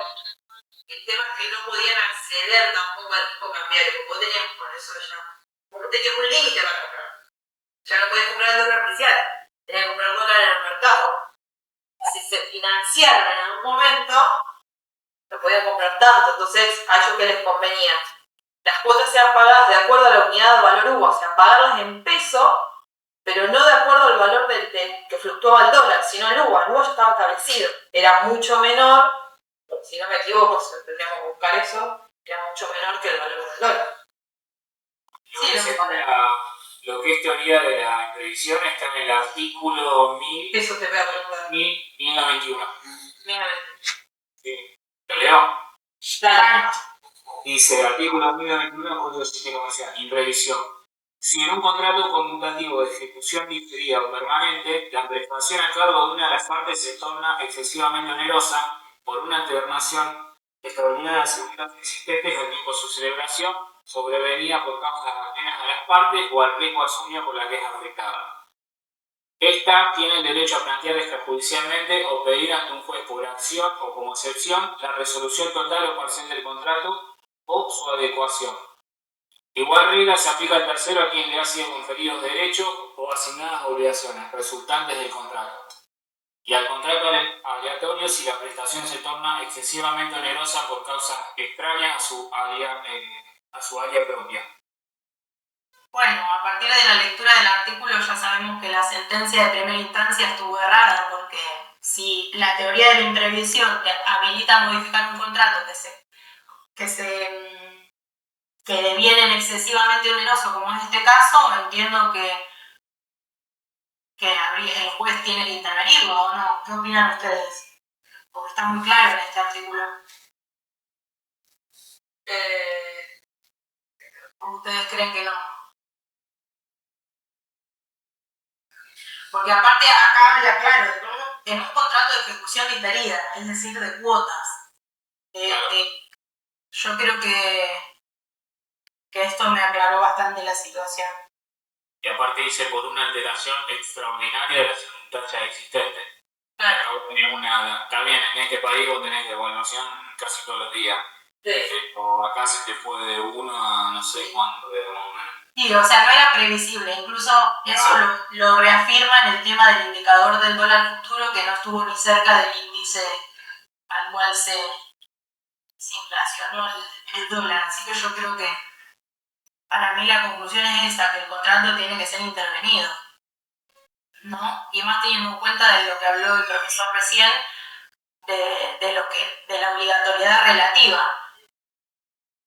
el tema es que no podían acceder tampoco al tipo cambiario, porque tenían por eso ya, tenían un límite para comprar. Ya no podías comprar el dólar oficial, tenías que comprar el dólar en el mercado. Si se financiaron en algún momento, no podían comprar tanto, entonces a ellos que les convenía. Las cuotas sean pagadas de acuerdo a la unidad de valor UVA, o sea, pagarlas en peso, pero no de acuerdo al valor que fluctuaba el dólar, sino el UVA. El UVA ya estaba establecido, era mucho menor, si no me equivoco, tendríamos que buscar eso, era mucho menor que el valor del dólar. Lo que es teoría de la imprevisión está en el artículo Eso te voy a preguntar. 1091. Mira, Sí. ¿Lo leo? dale. Dice, artículo 1091, Código de Sistema Comercial, imprevisión. Si en un contrato conmutativo de ejecución diferida o permanente, la prestación a cargo de una de las partes se torna excesivamente onerosa por una alternación extraordinaria de las seguridades existentes al tiempo de su celebración, sobrevenida por causas ajenas a las partes o al riesgo asumido por la que es afectada. Esta tiene el derecho a plantear extrajudicialmente o pedir ante un juez por acción o como excepción la resolución total o parcial del contrato o su adecuación. Igual regla se aplica al tercero a quien le ha sido conferidos derechos o asignadas obligaciones resultantes del contrato. Y al contrato aleatorio si la prestación se torna excesivamente onerosa por causas extrañas a su área propia. Bueno, a partir de la lectura del artículo ya sabemos que la sentencia de primera instancia estuvo errada, porque si la teoría de la imprevisión te habilita a modificar un contrato que deviene excesivamente oneroso, como en este caso, entiendo que el juez tiene que intervenirlo, ¿o no? ¿Qué opinan ustedes? Porque está muy claro en este artículo. ¿O ustedes creen que no? Porque aparte acá habla claro, ¿no? En un contrato de ejecución diferida, es decir, de cuotas. Yo creo que esto me aclaró bastante la situación. Y aparte dice por una alteración extraordinaria de las circunstancias existentes. Claro. Está bien, en este país vos tenés devaluación casi todos los días. Sí. O acá se te fue de 1 a no sé cuánto, de Sí, o sea, no era previsible. Incluso eso lo reafirma en el tema del indicador del dólar futuro, que no estuvo ni cerca del índice al cual se inflacionó el dólar. Así que yo creo que para mí la conclusión es esa, que el contrato tiene que ser intervenido, ¿no? Y más teniendo en cuenta de lo que habló el profesor recién, de la obligatoriedad relativa.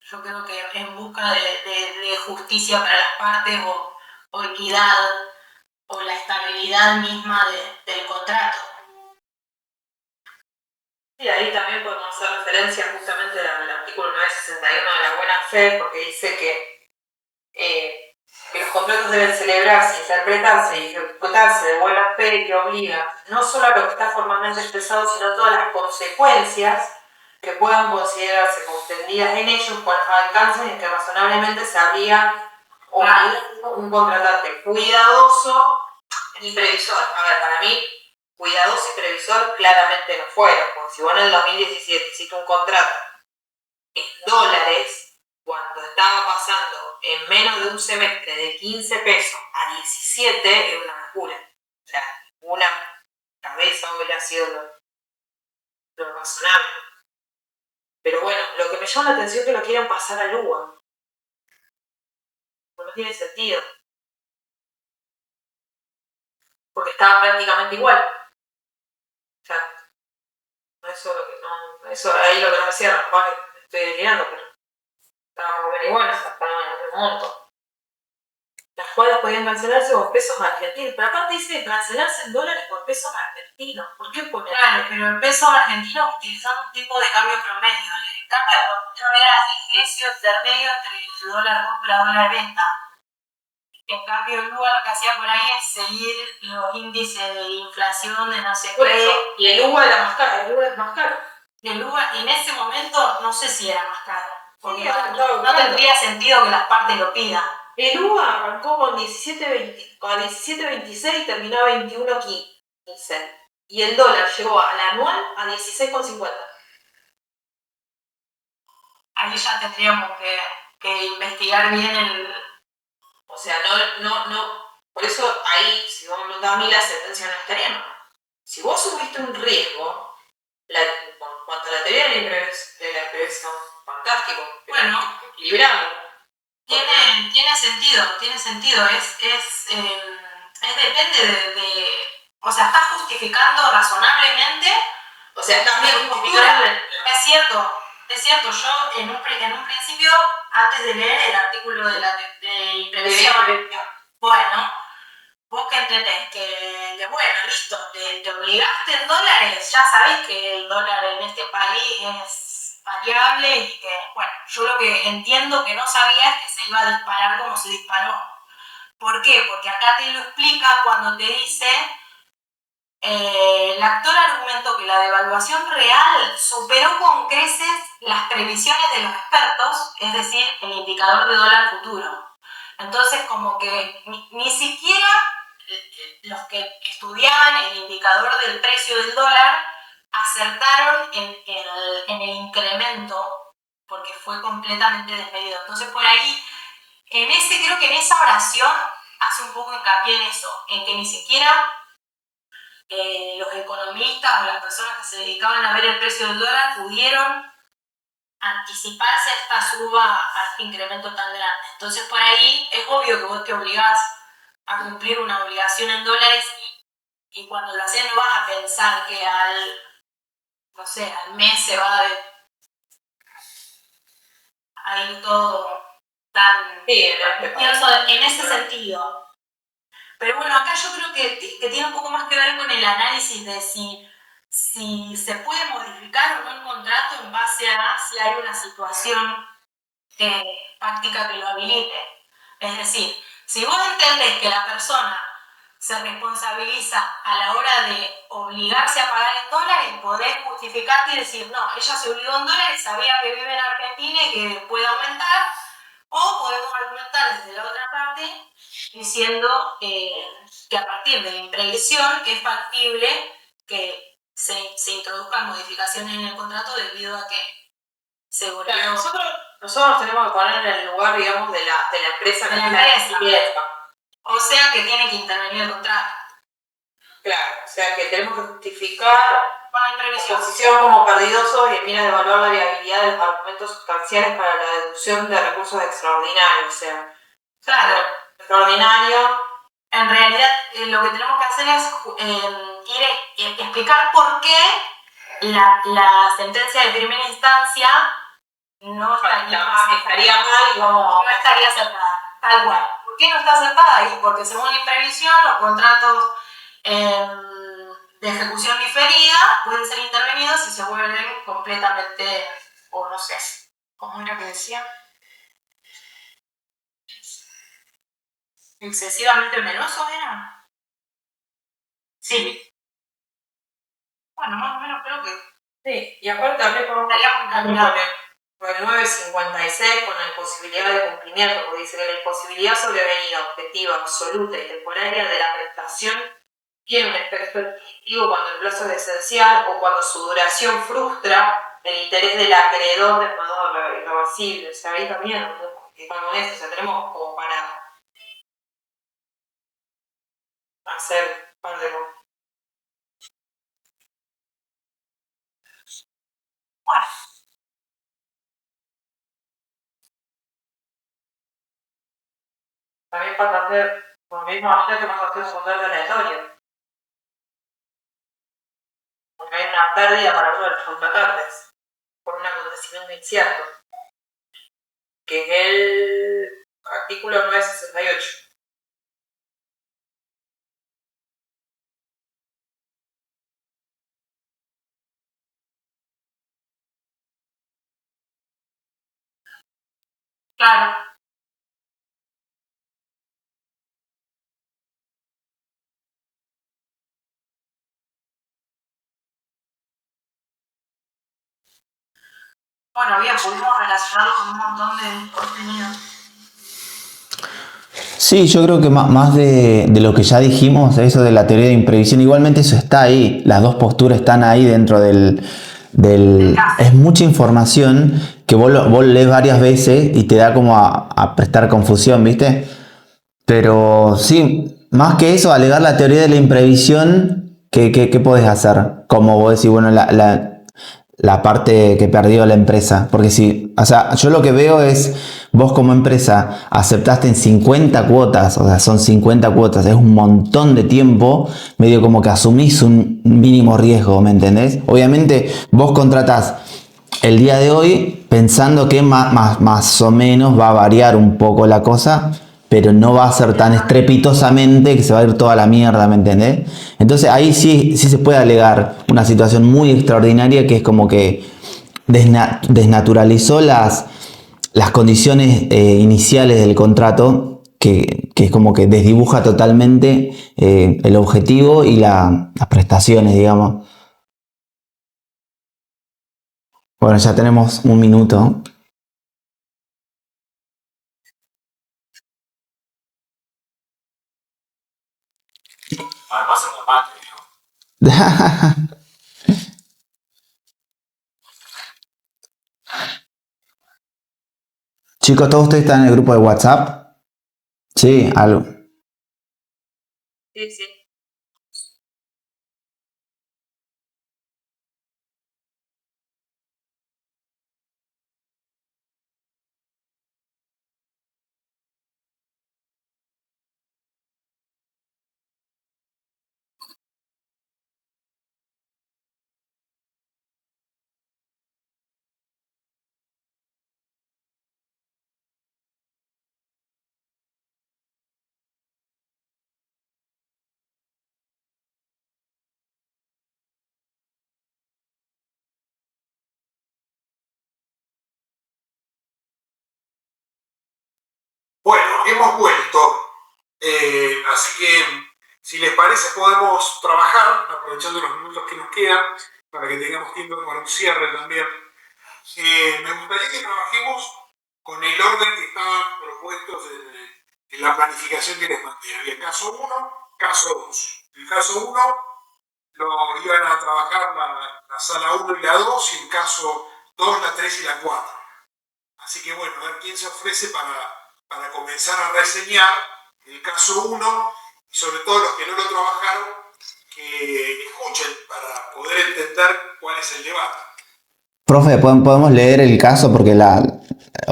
Yo creo que en busca de justicia para las partes o equidad o la estabilidad misma del contrato. Sí, ahí también podemos hacer referencia justamente al artículo 961 de la buena fe, porque dice que los contratos deben celebrarse, interpretarse y ejecutarse de buena fe, que obliga no solo a lo que está formalmente expresado, sino a todas las consecuencias que puedan considerarse comprendidas en ellos cuando alcancen en que razonablemente se habría obligado un contratante cuidadoso y previsor. A ver, para mí, cuidadoso y previsor claramente no fueron, porque si vos en el 2017 hiciste un contrato en dólares, cuando estaba pasando en menos de un semestre de 15 pesos a 17, es una locura. O sea, una cabeza hubiera sido lo razonable. Pero bueno, lo que me llama la atención es que lo quieran pasar al UBA. No tiene sentido. Porque estaba prácticamente igual. O sea, eso ahí lo que no me cierra, estoy delirando, pero estábamos bien iguales, estábamos en el monto. Las cuales podían cancelarse con pesos argentinos, pero aparte dice cancelarse en dólares por pesos argentinos. ¿Por qué poner? Claro, pero el peso argentino utilizando un tipo de cambio promedio. El cambio no era el precio intermedio entre el dólar compra y dólar venta. En cambio, el UBA lo que hacía por ahí es seguir los índices de inflación de no sé qué. Y el UBA era más caro, el UBA es más caro. El UBA en ese momento no sé si era más caro. Porque Sí, no tendría sentido que las partes lo pidan. El UBA arrancó con 17.26 y terminó a 21.15. Y el dólar llegó al anual a 16.50. Ahí ya tendríamos que investigar bien el... O sea, no. Por eso ahí, si vos me preguntás a mí, la sentencia no estaría mal. Si vos subiste un riesgo, en cuanto a la teoría de la imprevisión, fantástico. Bueno, equilibrado. Tiene sentido. Depende de... O sea, estás justificando razonablemente. O sea, también Es cierto, Es cierto, yo en un principio, antes de leer el artículo de imprevisión, bueno, vos que entendés que bueno, listo, te obligaste en dólares, ya sabés que el dólar en este país es variable y que, bueno, yo lo que entiendo que no sabía es que se iba a disparar como se disparó. ¿Por qué? Porque acá te lo explica cuando te dice, el actor argumentó que la devaluación real superó con creces las previsiones de los expertos, es decir, el indicador de dólar futuro. Entonces, como que ni siquiera los que estudiaban el indicador del precio del dólar acertaron en el incremento, porque fue completamente desmedido. Entonces, por ahí, creo que en esa oración hace un poco hincapié en eso, en que ni siquiera los economistas o las personas que se dedicaban a ver el precio del dólar pudieron anticiparse a esta suba, a este incremento tan grande. Entonces, por ahí es obvio que vos te obligás a cumplir una obligación en dólares y cuando lo haces no vas a pensar que al mes se va a ir todo tan... Sí, en ese sentido. Pero bueno, acá yo creo que tiene un poco más que ver con el análisis de si se puede modificar o no el contrato en base a si hay una situación práctica que lo habilite. Es decir, si vos entendés que la persona se responsabiliza a la hora de obligarse a pagar en dólares, podés justificarte y decir, no, ella se obligó en dólares, sabía que vive en Argentina y que puede aumentar, o podemos argumentar desde la otra parte diciendo que a partir de la imprevisión es factible que se introduzcan modificaciones en el contrato debido a que se volvió... Claro, nosotros tenemos que poner en el lugar, digamos, de la empresa que empresa. O sea que tiene que intervenir el contrato. Claro, o sea que tenemos que justificar Para imprevisión. posición como perdidosos y en miras de evaluar la viabilidad de los argumentos sustanciales para la deducción de recursos extraordinarios. O sea, Claro. extraordinario. En realidad lo que tenemos que hacer es explicar por qué la sentencia de primera instancia no estaría mal y no estaría acertada, tal cual. ¿Por qué no está acertada? Y porque según la imprevisión los contratos de ejecución diferida pueden ser intervenidos si se vuelven completamente, o no sé, ¿cómo era que decía? ¿Excesivamente onerosos era? Sí. Bueno, más o menos creo que sí, y aparte también podemos estaríamos encaminados. con el 956 con la imposibilidad de cumplimiento, porque dice que la imposibilidad sobrevenida, objetiva, absoluta y temporaria de la prestación tiene un efecto efectivo cuando el plazo es esencial o cuando su duración frustra el interés del acreedor de modo irreversible. O sea, ahí también con eso, o sea, tenemos como para hacer un par de cosas. También pasa a ser, lo mismo ayer que pasa a ser un poder aleatorio. Porque hay una pérdida para uno de los contratantes por un acontecimiento incierto, que es el artículo 968. Claro. Bueno, bien, pudimos relacionarlo con un montón de contenido. Sí, yo creo que más de lo que ya dijimos, eso de la teoría de imprevisión, igualmente eso está ahí, las dos posturas están ahí dentro del es mucha información que vos lees varias veces y te da como a prestar confusión, ¿viste? Pero sí, más que eso, alegar la teoría de la imprevisión, ¿qué podés hacer? Como vos decís, bueno, la parte que perdió la empresa. Porque si, o sea, yo lo que veo es, vos como empresa aceptaste en 50 cuotas, o sea, son 50 cuotas, es un montón de tiempo, medio como que asumís un mínimo riesgo, ¿me entendés? Obviamente vos contratás el día de hoy, pensando que más o menos va a variar un poco la cosa, pero no va a ser tan estrepitosamente que se va a ir toda la mierda, ¿me entendés? Entonces ahí sí se puede alegar una situación muy extraordinaria que es como que desnaturalizó las condiciones iniciales del contrato, que es como que desdibuja totalmente el objetivo y las prestaciones, digamos. Bueno, ya tenemos un minuto. Además, en la patria, ¿no? Chicos, ¿todos ustedes están en el grupo de WhatsApp? Sí, algo. Sí, sí. Bueno, hemos vuelto. Así que, si les parece, podemos trabajar, aprovechando los minutos que nos quedan, para que tengamos tiempo para un cierre también. Me gustaría que trabajemos con el orden que estaban propuestos en la planificación que les mandé. Había caso 1, caso 2. El caso 1 lo iban a trabajar la sala 1 y la 2, y el caso 2, la 3 y la 4. Así que bueno, a ver quién se ofrece para comenzar a reseñar el caso 1, y sobre todo los que no lo trabajaron, que escuchen para poder entender cuál es el debate. Profe, ¿podemos leer el caso? Porque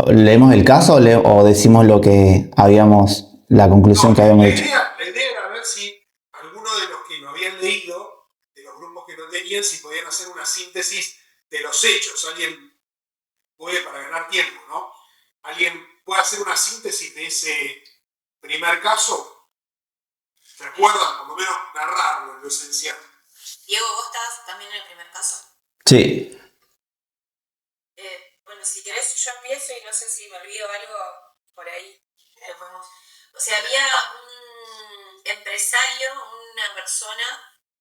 ¿leemos el caso o decimos lo que habíamos, la conclusión que habíamos hecho? La idea era ver si alguno de los que lo habían leído, de los grupos que no tenían, si podían hacer una síntesis de los hechos. Alguien puede, para ganar tiempo, ¿no? ¿Alguien puede hacer una síntesis de ese primer caso? ¿Se acuerdan? Por lo menos narrarlo, lo esencial. Diego, vos estabas también en el primer caso. Sí. Bueno, si querés yo empiezo y no sé si me olvido algo por ahí. O sea, había un empresario, una persona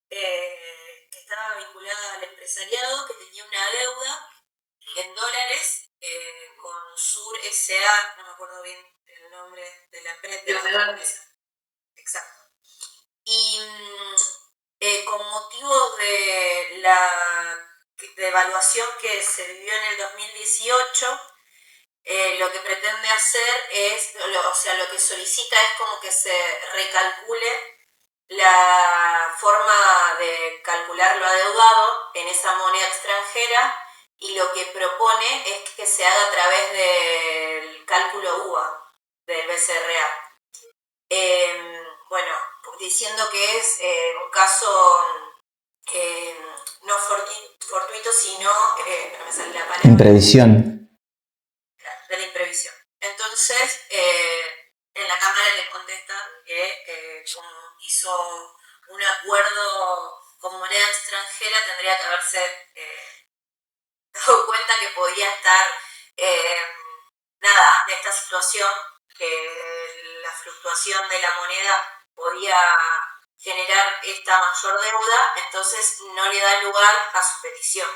que estaba vinculada al empresariado, que tenía una deuda en dólares con Sur S.A., no me acuerdo bien el nombre de la empresa. Exacto. Y con motivo de la devaluación que se vivió en el 2018, lo que pretende hacer es, lo que solicita es como que se recalcule la forma de calcular lo adeudado en esa moneda extranjera, y lo que propone es que se haga a través del cálculo UVA del BCRA. Bueno, diciendo que es un caso no fortuito, sino, no me sale la palabra. Imprevisión. De la imprevisión. Entonces, en la Cámara les contestan que como hizo un acuerdo con moneda extranjera, tendría que haberse dado cuenta que podía estar en esta situación, que la fluctuación de la moneda podía generar esta mayor deuda, entonces no le da lugar a su petición.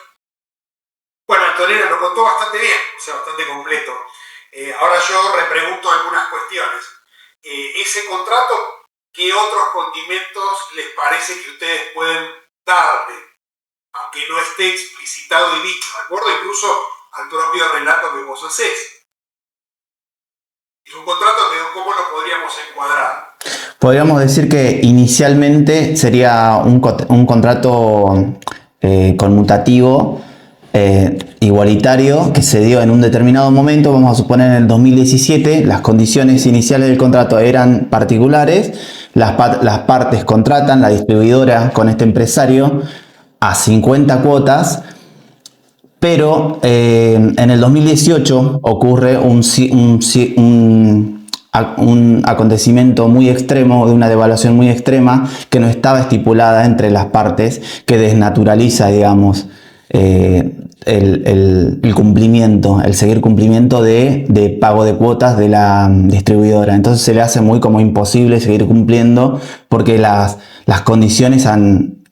Bueno, Antonella lo contó bastante bien, o sea, bastante completo. Ahora yo repregunto algunas cuestiones. Ese contrato, ¿qué otros condimentos les parece que ustedes pueden darle, aunque no esté explicitado y dicho, de acuerdo incluso al propio relato que vos hacés? Es un contrato que, ¿cómo lo podríamos encuadrar? Podríamos decir que inicialmente sería un contrato conmutativo, igualitario, que se dio en un determinado momento. Vamos a suponer en el 2017, las condiciones iniciales del contrato eran particulares, las partes contratan, la distribuidora con este empresario, a 50 cuotas, Pero en el 2018 ocurre un acontecimiento muy extremo, de una devaluación muy extrema, que no estaba estipulada entre las partes, que desnaturaliza, digamos, el cumplimiento, el seguir cumplimiento de pago de cuotas de la distribuidora. Entonces se le hace muy como imposible seguir cumpliendo, porque las condiciones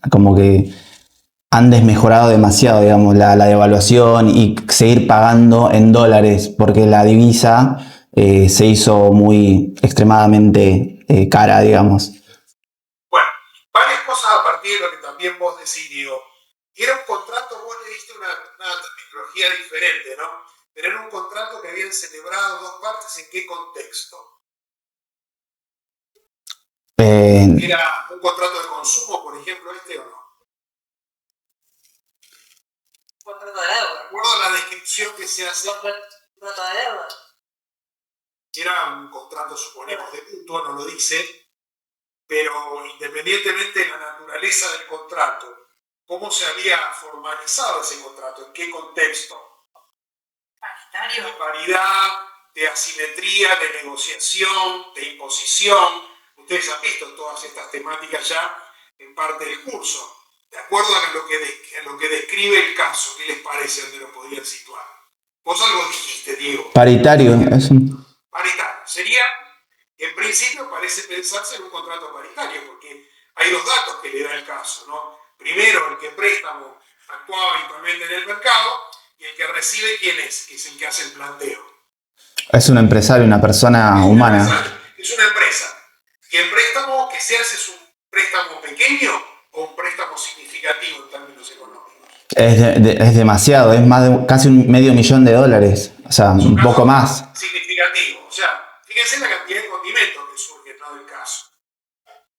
como que han desmejorado demasiado, digamos, la devaluación, y seguir pagando en dólares, porque la divisa se hizo muy extremadamente cara, digamos. Bueno, varias cosas a partir de lo que también vos decís, Diego. Era un contrato, vos le diste una terminología diferente, ¿no? Pero era un contrato que habían celebrado dos partes, ¿en qué contexto? ¿Era un contrato de consumo, por ejemplo, o no? Contrato de deuda. Recuerdo la descripción que se hace. Contrato de deuda. Era un contrato, suponemos, de mutuo, no lo dice, pero independientemente de la naturaleza del contrato, ¿cómo se había formalizado ese contrato? ¿En qué contexto? Paritario. De paridad, de asimetría, de negociación, de imposición. Ustedes han visto todas estas temáticas ya en parte del curso. De acuerdo a lo que describe el caso, ¿qué les parece? ¿Dónde lo podrían situar? Vos algo dijiste, Diego. Paritario. Paritario. Sería, en principio, parece pensarse en un contrato paritario, porque hay dos datos que le da el caso, ¿no? Primero, el que préstamo actuaba habitualmente en el mercado, y el que recibe, ¿quién es? Que es el que hace el planteo. Es un empresario, una persona humana. Es una empresa. Y el préstamo que se hace es un préstamo pequeño o un préstamo significativo en términos económicos. Es demasiado, es más de casi $500,000, o sea, un poco más. Significativo. O sea, fíjense la cantidad de condimentos que surgen, ¿no?, del caso.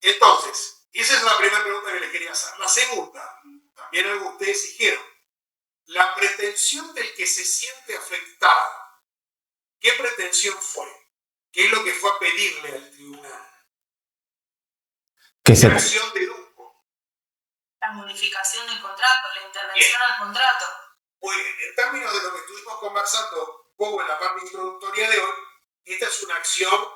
Entonces, esa es la primera pregunta que les quería hacer. La segunda, también algo que ustedes dijeron, la pretensión del que se siente afectado. ¿Qué pretensión fue? ¿Qué es lo que fue a pedirle al tribunal? Que se... acción de grupo. La modificación del contrato, la intervención al contrato. Muy bien, en términos de lo que estuvimos conversando un poco en la parte introductoria de hoy, esta es una acción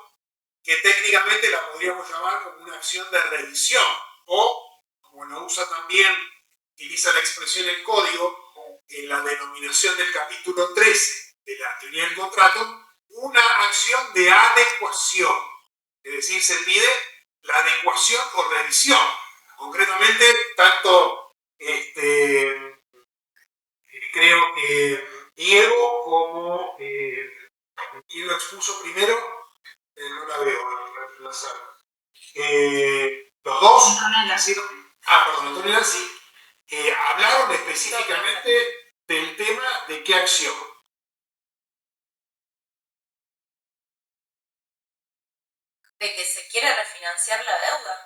que técnicamente la podríamos llamar como una acción de revisión, o, como lo usa también, utiliza la expresión en código, en la denominación del capítulo 13 de la teoría del contrato, una acción de adecuación. Es decir, se pide la adecuación o revisión. Concretamente, tanto creo que Diego como ¿quién lo expuso primero? No la veo en la sala. Los dos, Antonella, sí, hablaron específicamente del tema de qué acción. De que se quiere refinanciar la deuda.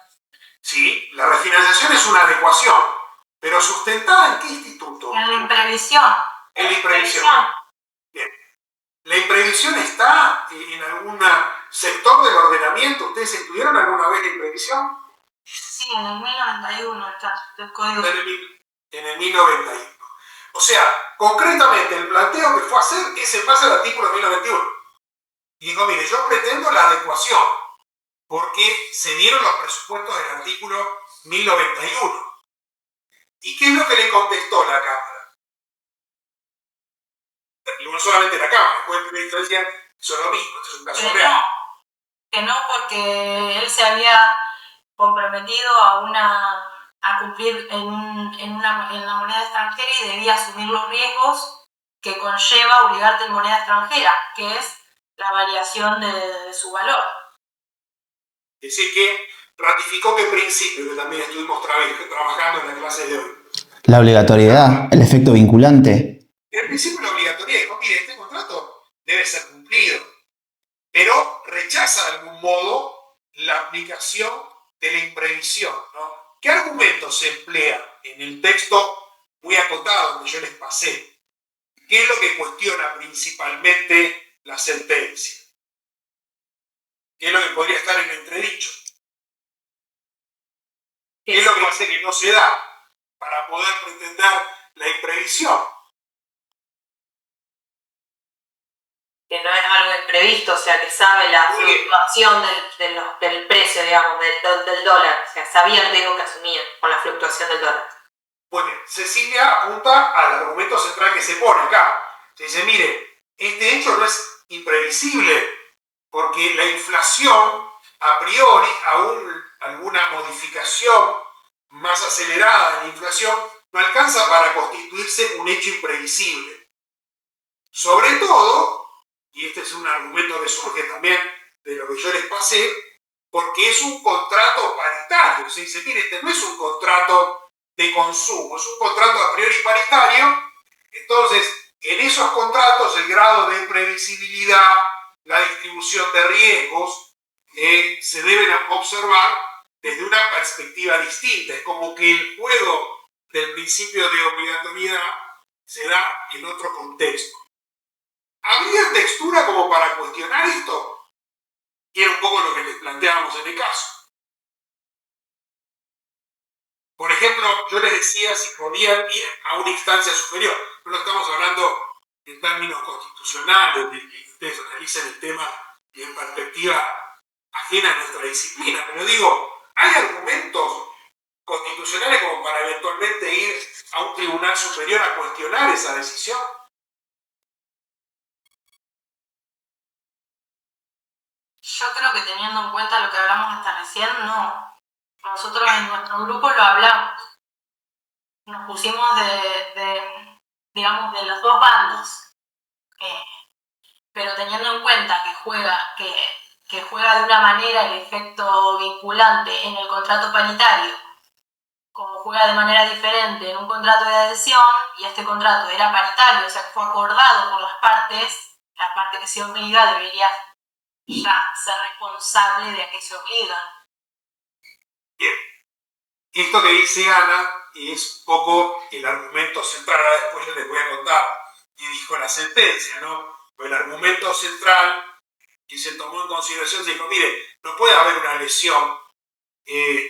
Sí, la refinanciación es una adecuación, pero ¿sustentada en qué instituto? En la imprevisión. En la imprevisión. Bien. ¿La imprevisión está en algún sector del ordenamiento? ¿Ustedes estudiaron alguna vez la imprevisión? Sí, en el 1091 está el código. En el 1091. O sea, concretamente el planteo que fue a hacer es en base al artículo 1091. Y dijo, mire, yo pretendo la adecuación, porque se dieron los presupuestos del artículo 1091. ¿Y qué es lo que le contestó la Cámara? Y no solamente la Cámara, después el primer instancia hizo lo mismo, esto es un caso real. Que no, porque él se había comprometido a cumplir en la moneda extranjera y debía asumir los riesgos que conlleva obligarte en moneda extranjera, que es la variación de su valor. Es decir, que ratificó qué principio que también estuvimos trabajando en la clase de hoy. La obligatoriedad, el efecto vinculante. El principio de la obligatoriedad dijo, mire, este contrato debe ser cumplido, pero rechaza de algún modo la aplicación de la imprevisión, ¿no? ¿Qué argumento se emplea en el texto muy acotado donde yo les pasé? ¿Qué es lo que cuestiona principalmente la sentencia? ¿Qué es lo que podría estar en entredicho? ¿Qué es lo que hace que no se da para poder pretender la imprevisión? que no es algo imprevisto, o sea, que sabe la fluctuación del precio, digamos, del dólar, o sea, sabía el riesgo que asumía con la fluctuación del dólar. Bueno, Cecilia apunta al argumento central que se pone acá. Se dice, mire, este hecho no es imprevisible, porque la inflación, a priori, aún alguna modificación más acelerada de la inflación, no alcanza para constituirse un hecho imprevisible. Sobre todo, y este es un argumento que surge también de lo que yo les pasé, porque es un contrato paritario. Se dice, mire, este no es un contrato de consumo, es un contrato a priori paritario. Entonces, en esos contratos el grado de previsibilidad, la distribución de riesgos, se deben observar desde una perspectiva distinta. Es como que el juego del principio de obligatoriedad se da en otro contexto. ¿Habría textura como para cuestionar esto? Y era un poco lo que les planteábamos en el caso. Por ejemplo, yo les decía si podían ir a una instancia superior. No estamos hablando en términos constitucionales, de que ustedes analicen el tema en perspectiva ajena a nuestra disciplina. Pero digo, ¿hay argumentos constitucionales como para eventualmente ir a un tribunal superior a cuestionar esa decisión? Yo creo que teniendo en cuenta lo que hablamos hasta recién, no. Nosotros en nuestro grupo lo hablamos. Nos pusimos digamos, de los dos bandos. Pero teniendo en cuenta que juega de una manera el efecto vinculante en el contrato paritario, como juega de manera diferente en un contrato de adhesión, y este contrato era paritario, o sea que fue acordado por las partes, la parte que se obliga debería ya ser responsable de a qué se obliga. Bien, esto que dice Ana es un poco el argumento central. Ahora después yo les voy a contar qué dijo la sentencia, ¿no? El argumento central que se tomó en consideración se dijo, mire, no puede haber una lesión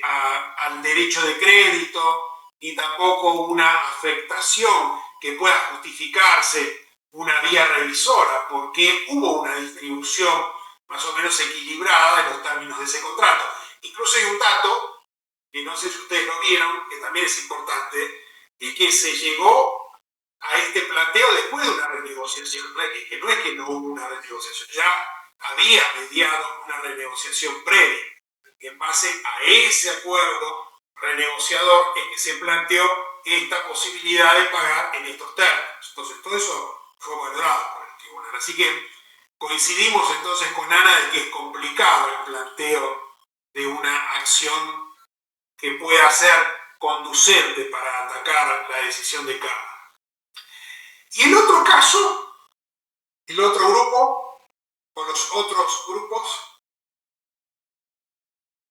al derecho de crédito, ni tampoco una afectación que pueda justificarse una vía revisora, porque hubo una distribución más o menos equilibrada en los términos de ese contrato. Incluso hay un dato, que no sé si ustedes lo vieron, que también es importante, es que se llegó a este planteo después de una renegociación, que no es que no hubo una renegociación, ya había mediado una renegociación previa. En base a ese acuerdo renegociador es que se planteó esta posibilidad de pagar en estos términos. Entonces todo eso fue valorado por el tribunal. Así que coincidimos entonces con Ana de que es complicado el planteo de una acción que pueda ser conducente para atacar la decisión de carga. Y el otro caso, el otro grupo, o los otros grupos,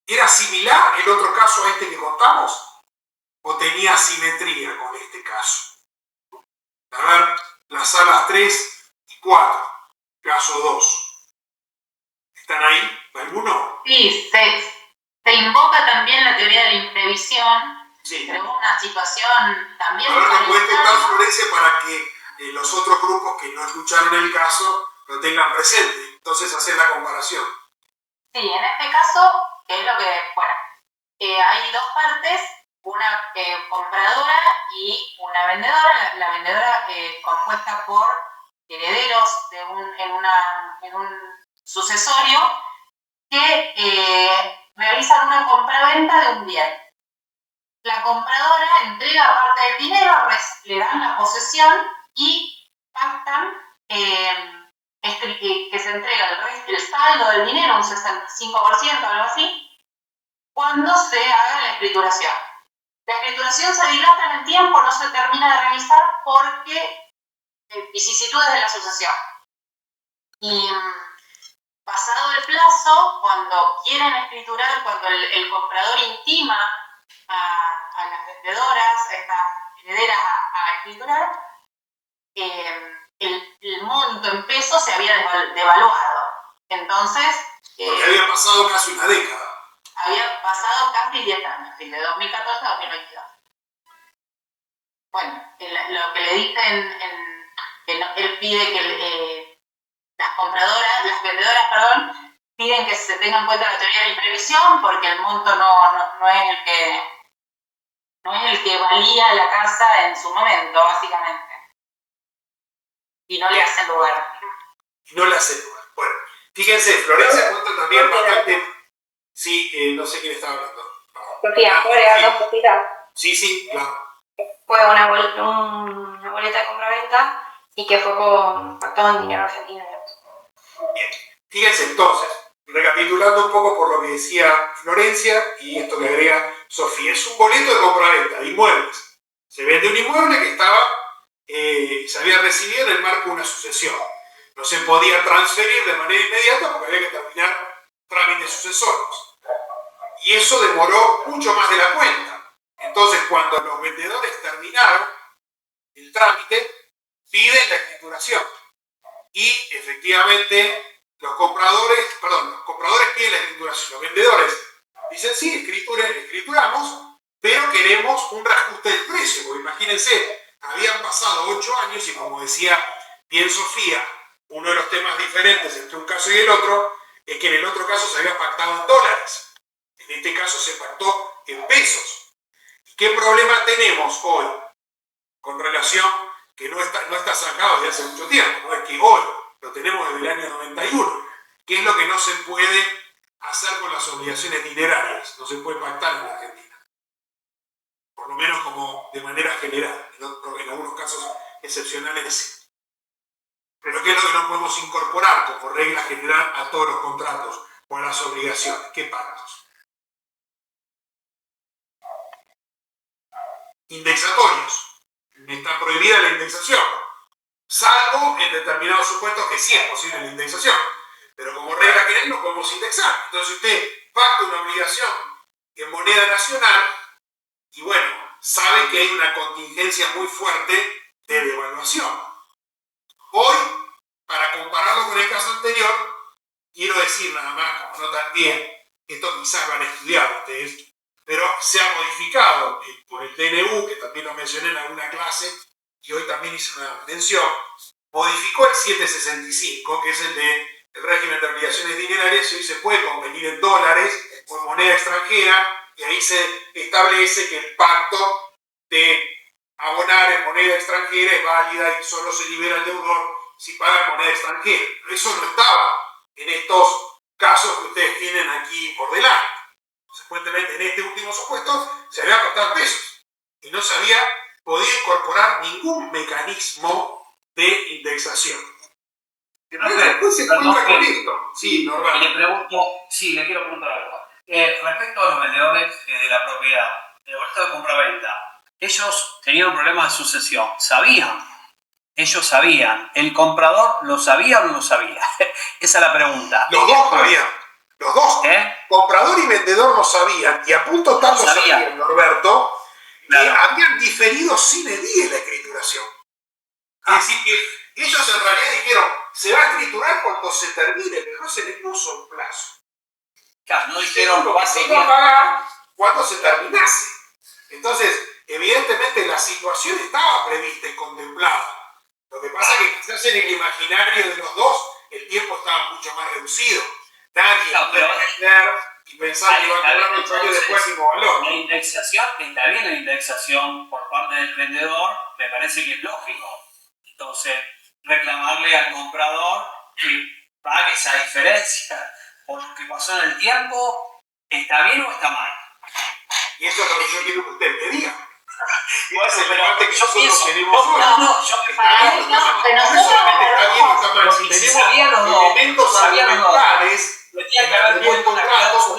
¿era similar el otro caso a este que contamos? ¿O tenía simetría con este caso? A ver, las salas 3 y 4, caso 2. ¿Están ahí? ¿Alguno? Sí, se invoca también la teoría de la imprevisión, Sí. pero una situación también... Ahora nos puede contar Florencia para que los otros grupos que no escucharon el caso lo tengan presente. Entonces hacer la comparación. Sí, en este caso, que es lo que, bueno, hay dos partes, una compradora y una vendedora. La vendedora compuesta por herederos en un sucesorio que realizan una compraventa de un bien. La compradora entrega parte del dinero, le dan la posesión y pactan que se entrega el saldo del dinero, un 65%, algo así, cuando se haga la escrituración. La escrituración se dilata en el tiempo, no se termina de realizar porque vicisitudes de la sucesión. Y pasado el plazo, cuando quieren escriturar, cuando el comprador intima a las vendedoras, a estas herederas a escriturar, el monto en pesos se había devaluado. Entonces... porque había pasado casi una década. Había pasado casi 10 años, de 2014 a 2022. Bueno, lo que le dicen, él pide que las vendedoras, perdón, piden que se tenga en cuenta la teoría de la imprevisión porque el monto no es el que valía la casa en su momento, básicamente. Y no le hacen lugar. No le hacen lugar. Bueno, fíjense, Florencia cuenta también bastante. Sí, no sé quién está hablando. Sofía, ¿puedo agregar dos cositas? Sí, claro. Fue una boleta de compraventa y que fue pactado en dinero argentino. Bien, fíjense entonces, recapitulando un poco por lo que decía Florencia y esto que agrega Sofía, es un boleto de compraventa de inmuebles. Se vende un inmueble que se había recibido en el marco de una sucesión. No se podía transferir de manera inmediata porque había que terminar trámites sucesorios. Y eso demoró mucho más de la cuenta. Entonces, cuando los vendedores terminaron el trámite, piden la escrituración. Y efectivamente los compradores piden la escrituración. Los vendedores dicen, sí, escrituramos, pero queremos un reajuste del precio. Porque imagínense, habían pasado 8 años y como decía bien Sofía, uno de los temas diferentes entre un caso y el otro es que en el otro caso se había pactado en dólares. En este caso se pactó en pesos. ¿Qué problema tenemos hoy con relación que no está sacado desde hace mucho tiempo? No es que hoy lo tenemos desde el año 91. ¿Qué es lo que no se puede hacer con las obligaciones dinerarias? No se puede pactar en la Argentina. Por lo menos como de manera general. En algunos casos excepcionales sí. Pero ¿qué es lo que no podemos incorporar como regla general a todos los contratos o a las obligaciones? ¿Qué pactos? Indexatorios. Está prohibida la indexación, salvo en determinados supuestos que sí es posible la indexación. Pero como regla general no podemos indexar. Entonces usted pacta una obligación en moneda nacional y bueno, sabe que hay una contingencia muy fuerte de devaluación. Hoy, para compararlo con el caso anterior, quiero decir nada más, como no también, esto quizás lo han estudiado ustedes, pero se ha modificado por el DNU, que también lo mencioné en alguna clase, y hoy también hice una mención, modificó el 765, que es el régimen de obligaciones dinerarias, y hoy se puede convenir en dólares o en moneda extranjera, y ahí se establece que el pacto de abonar en moneda extranjera es válida y solo se libera el deudor si paga en moneda extranjera. Pero eso no estaba en estos casos que ustedes tienen aquí por delante. Consecuentemente, en este último supuesto se había pactado pesos y no se había podido incorporar ningún mecanismo de indexación. Después se encuentra con esto. Sí, Norberto. Le quiero preguntar algo. Respecto a los vendedores de la propiedad, de boleto de compraventa, ellos tenían un problema de sucesión. ¿Sabían? Ellos sabían. ¿El comprador lo sabía o no lo sabía? Esa es la pregunta. Los dos sabían. Los dos. Comprador y vendedor lo sabían. Y a punto tal lo sabían, Norberto, claro, que habían diferido sine die la escrituración. Es decir, que ellos en realidad dijeron, se va a escriturar cuando se termine, pero no se le puso un plazo. Claro, no dijeron lo va a pagar cuando se terminase. Entonces, evidentemente la situación estaba prevista y contemplada. Lo que pasa es que quizás en el imaginario de los dos el tiempo estaba mucho más reducido. Nadie puede entender y pensar que va a cobrar 8 años después sin valor. La indexación, está bien la indexación por parte del vendedor, me parece que es lógico. Entonces, reclamarle al comprador que pague esa diferencia por lo que pasó en el tiempo, ¿está bien o está mal? Y eso es lo que yo quiero que usted me diga. Bueno, pero que yo pienso, si tenemos elementos argumentales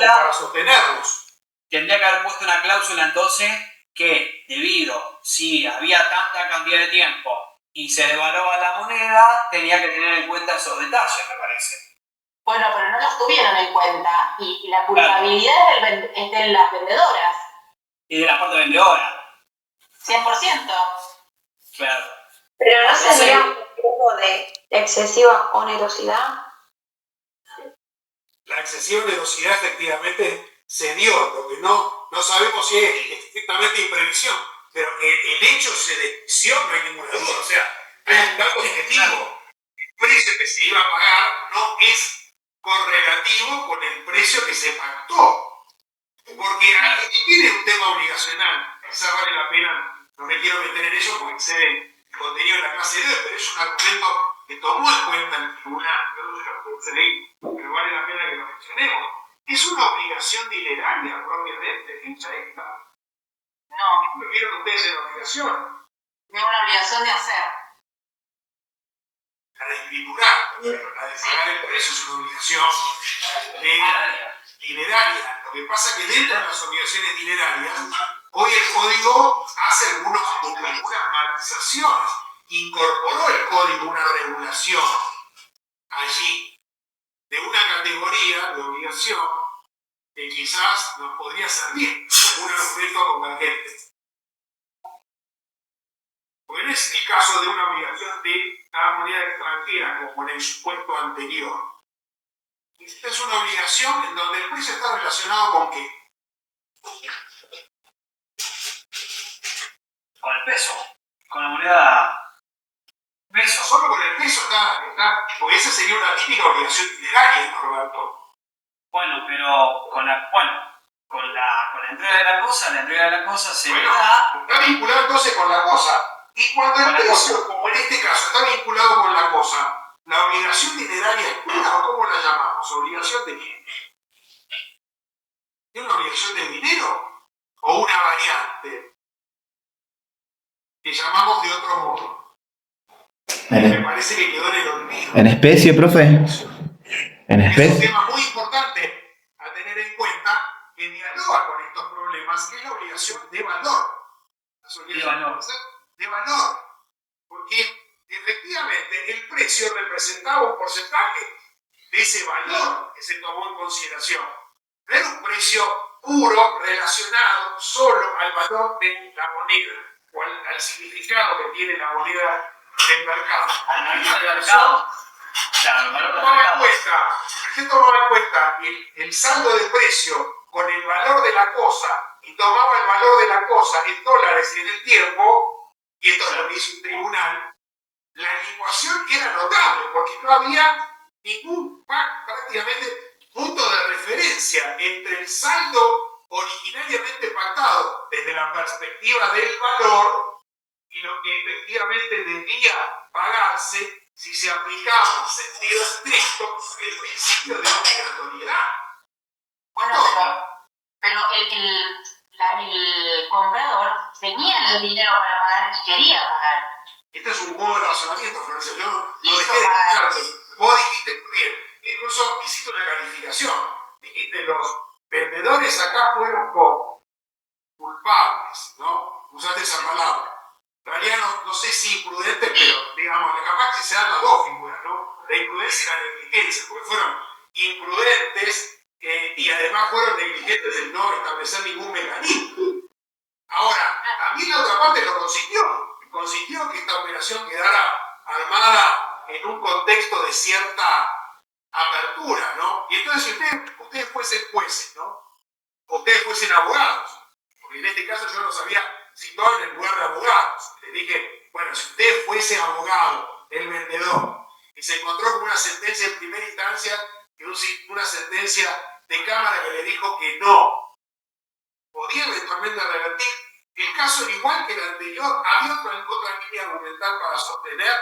para sostenerlos. Tendría que haber puesto una cláusula entonces que debido, si había tanta cantidad de tiempo y se devaluaba la moneda, tenía que tener en cuenta esos detalles, me parece. Bueno, pero no los tuvieron en cuenta y la culpabilidad es de las vendedoras. Y de la parte vendedora. 100%. Claro. Pero no sería un poco de excesiva onerosidad. La excesiva onerosidad efectivamente se dio, lo que no sabemos si es estrictamente imprevisión, pero el hecho se desvió, no hay ninguna duda, o sea, hay un dato objetivo. precio que se iba a pagar no es correlativo con el precio que se pactó. Porque aquí tiene un tema obligacional, quizás vale la pena, no me quiero meter en ello porque excede el contenido de la clase de hoy, pero es un argumento que tomó en cuenta el tribunal, pero vale la pena que lo mencionemos. Es una obligación dineraria propiamente dicha esta. No, No quiero que ustedes en la obligación. tengo una obligación de hacer. La de escriturar, la de pagar el precio es una obligación dineraria. Lo que pasa es que dentro de las obligaciones dinerarias, hoy el código hace algunas matizaciones. Incorporó el código una regulación allí de una categoría de obligación que quizás nos podría servir como un argumento convergente. Porque no es el caso de una obligación de la moneda extranjera como en el supuesto anterior. Esta es una obligación en donde el precio está relacionado con ¿qué? Con el peso, con la moneda peso. Solo con el peso está porque esa sería una típica obligación dineraria, Roberto. Bueno, pero con la entrega de la cosa se Bueno, da. está vinculado entonces con la cosa. Y cuando el precio, como en este caso, está vinculado con la cosa, la obligación dineraria es pura, ¿cómo la llamamos? ¿Obligación de qué? ¿Es una obligación de dinero? ¿O una variante? Que llamamos de otro modo. Me parece que quedó en el olvido. ¿En especie, profe? ¿En Es un especie? tema muy importante a tener en cuenta que dialoga con estos problemas, que es la obligación de valor. Las obligaciones de valor. Porque efectivamente el precio representaba un porcentaje de ese valor que se tomó en consideración. No era un precio puro relacionado solo al valor de la moneda o al significado que tiene la moneda del mercado. Se tomaba en cuenta el saldo de precio con el valor de la cosa y tomaba el valor de la cosa en dólares y en el tiempo, y esto es lo que hizo un tribunal, la ecuación era notable porque no había ningún prácticamente punto de referencia entre el saldo originariamente pactado desde la perspectiva del valor y lo que efectivamente debía pagarse si se aplicaba en sentido estricto el principio de obligatoriedad. Bueno, pero el comprador tenía el dinero para pagar y quería pagar. Este es un modo de razonamiento, Florencia. Yo no Hizo dejé de pagar. escucharte. Vos dijiste bien, incluso hiciste una calificación. Dijiste los vendedores acá fueron como culpables, ¿no? Usaste esa palabra. En realidad no sé si imprudentes, pero digamos, capaz que se dan las dos figuras, ¿no? La imprudencia y la negligencia, porque fueron imprudentes y además fueron negligentes en no establecer ningún mecanismo. Ahora, también la otra parte lo consintió que esta operación quedara armada en un contexto de cierta apertura, ¿no? Y entonces si ustedes fuesen jueces, ¿no? Ustedes fuesen abogados, porque en este caso yo los había situado en el lugar de abogados. Les dije, bueno, si usted fuese abogado, el vendedor, y se encontró con una sentencia en primera instancia, una sentencia de cámara que le dijo que no podía eventualmente revertir, el caso era igual que el anterior, había otra línea argumental para sostener.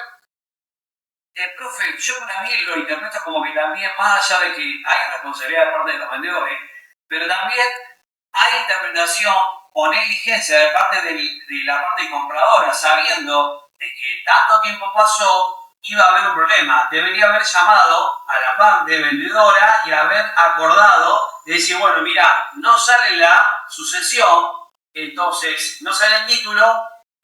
Profe, yo para mí lo interpreto como que también, más allá de que hay responsabilidad de parte de los vendedores, pero también hay interpretación o negligencia de parte de la parte compradora, sabiendo de que tanto tiempo pasó, iba a haber un problema. Debería haber llamado a la parte vendedora y haber acordado de decir, bueno, mira, no sale la sucesión, entonces no sale el título,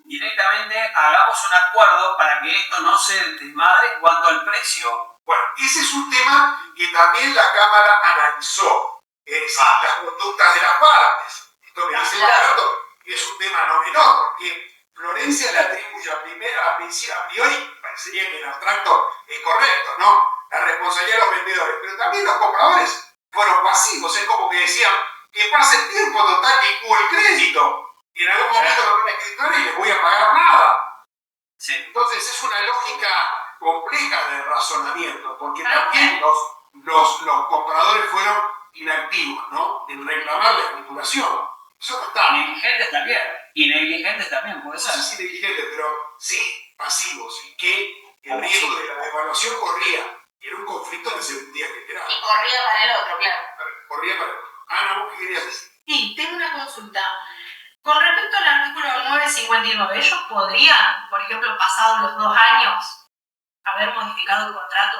directamente hagamos un acuerdo para que esto no se desmadre en cuanto al precio. Bueno, ese es un tema que también la Cámara analizó, las conductas de las partes. Esto que dice Roberto es un tema no menor, porque Florencia le atribuye a priori, parecería que en abstracto es correcto, ¿no? La responsabilidad de los vendedores, pero también los compradores fueron pasivos, es como que decían que pase el tiempo total que incluye el crédito. Y en algún momento lo van a escribir y les voy a pagar nada. Sí. Entonces es una lógica compleja de razonamiento, porque también los compradores fueron inactivos, ¿no? En reclamar la escrituración. Eso no está. Negligentes también. Y negligentes también, puede No ser. sé si negligentes, pero sí pasivos, y que el riesgo de la devaluación corría. Era un conflicto que se vendía generar. Y corría para el otro, claro. Corría para... Ana, ¿vos qué querías decir? Sí, tengo una consulta. Con respecto al artículo 959, ¿ellos podrían, por ejemplo, pasados los 2 años, haber modificado el contrato?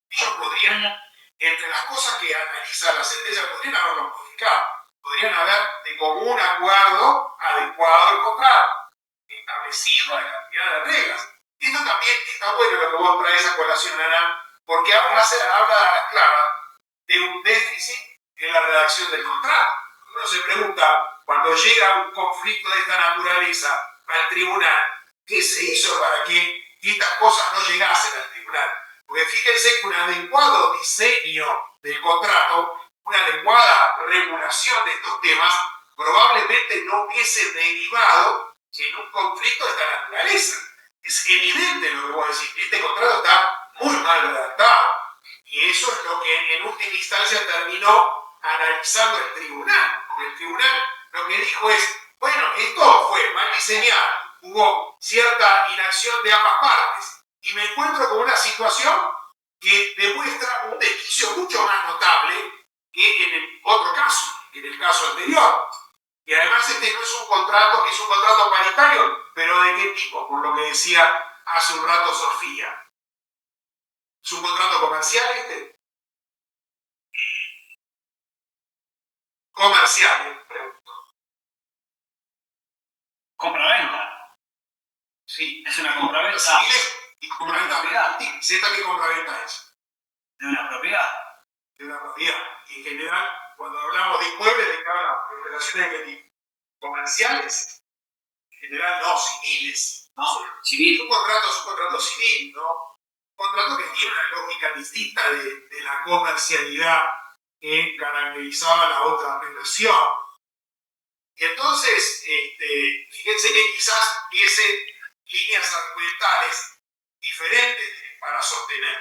Ellos podrían, entre las cosas que analiza la sentencia, podrían haberlo modificado. Podrían haber, de común acuerdo, adecuado el contrato, establecido la cantidad de reglas. Y esto también está bueno lo que vos traes a colación, Ana, porque habla a las claras de un déficit en la redacción del contrato. Uno se pregunta, cuando llega un conflicto de esta naturaleza al tribunal, ¿qué se hizo para que estas cosas no llegasen al tribunal? Porque fíjense que un adecuado diseño del contrato, una adecuada regulación de estos temas, probablemente no hubiese derivado en un conflicto de esta naturaleza. Es evidente lo que voy a decir. Este contrato está muy mal redactado. Y eso es lo que en última instancia terminó analizando el tribunal. Porque el tribunal lo que dijo es, bueno, esto fue mal diseñado, hubo cierta inacción de ambas partes. Y me encuentro con una situación que demuestra un desquicio mucho más notable que en el otro caso, en el caso anterior. Y además este no es un contrato, es un contrato paritario, pero ¿de qué tipo? Por lo que decía hace un rato Sofía. ¿Es un contrato comercial este? Comercial, pregunto. Compraventa. Sí. Es una compraventa. Civiles y compraventa mercantil. ¿Esta qué compraventa es? De una propiedad. De una propiedad. Y en general, cuando hablamos de inmuebles, de cada relaciones de qué tipo. Comerciales, en general no, civiles. No, civil. Un contrato civil, ¿no? Un contrato que tiene una lógica distinta de la comercialidad que caracterizaba la otra relación. Y entonces, fíjense que quizás hubiese líneas argumentales diferentes para sostener.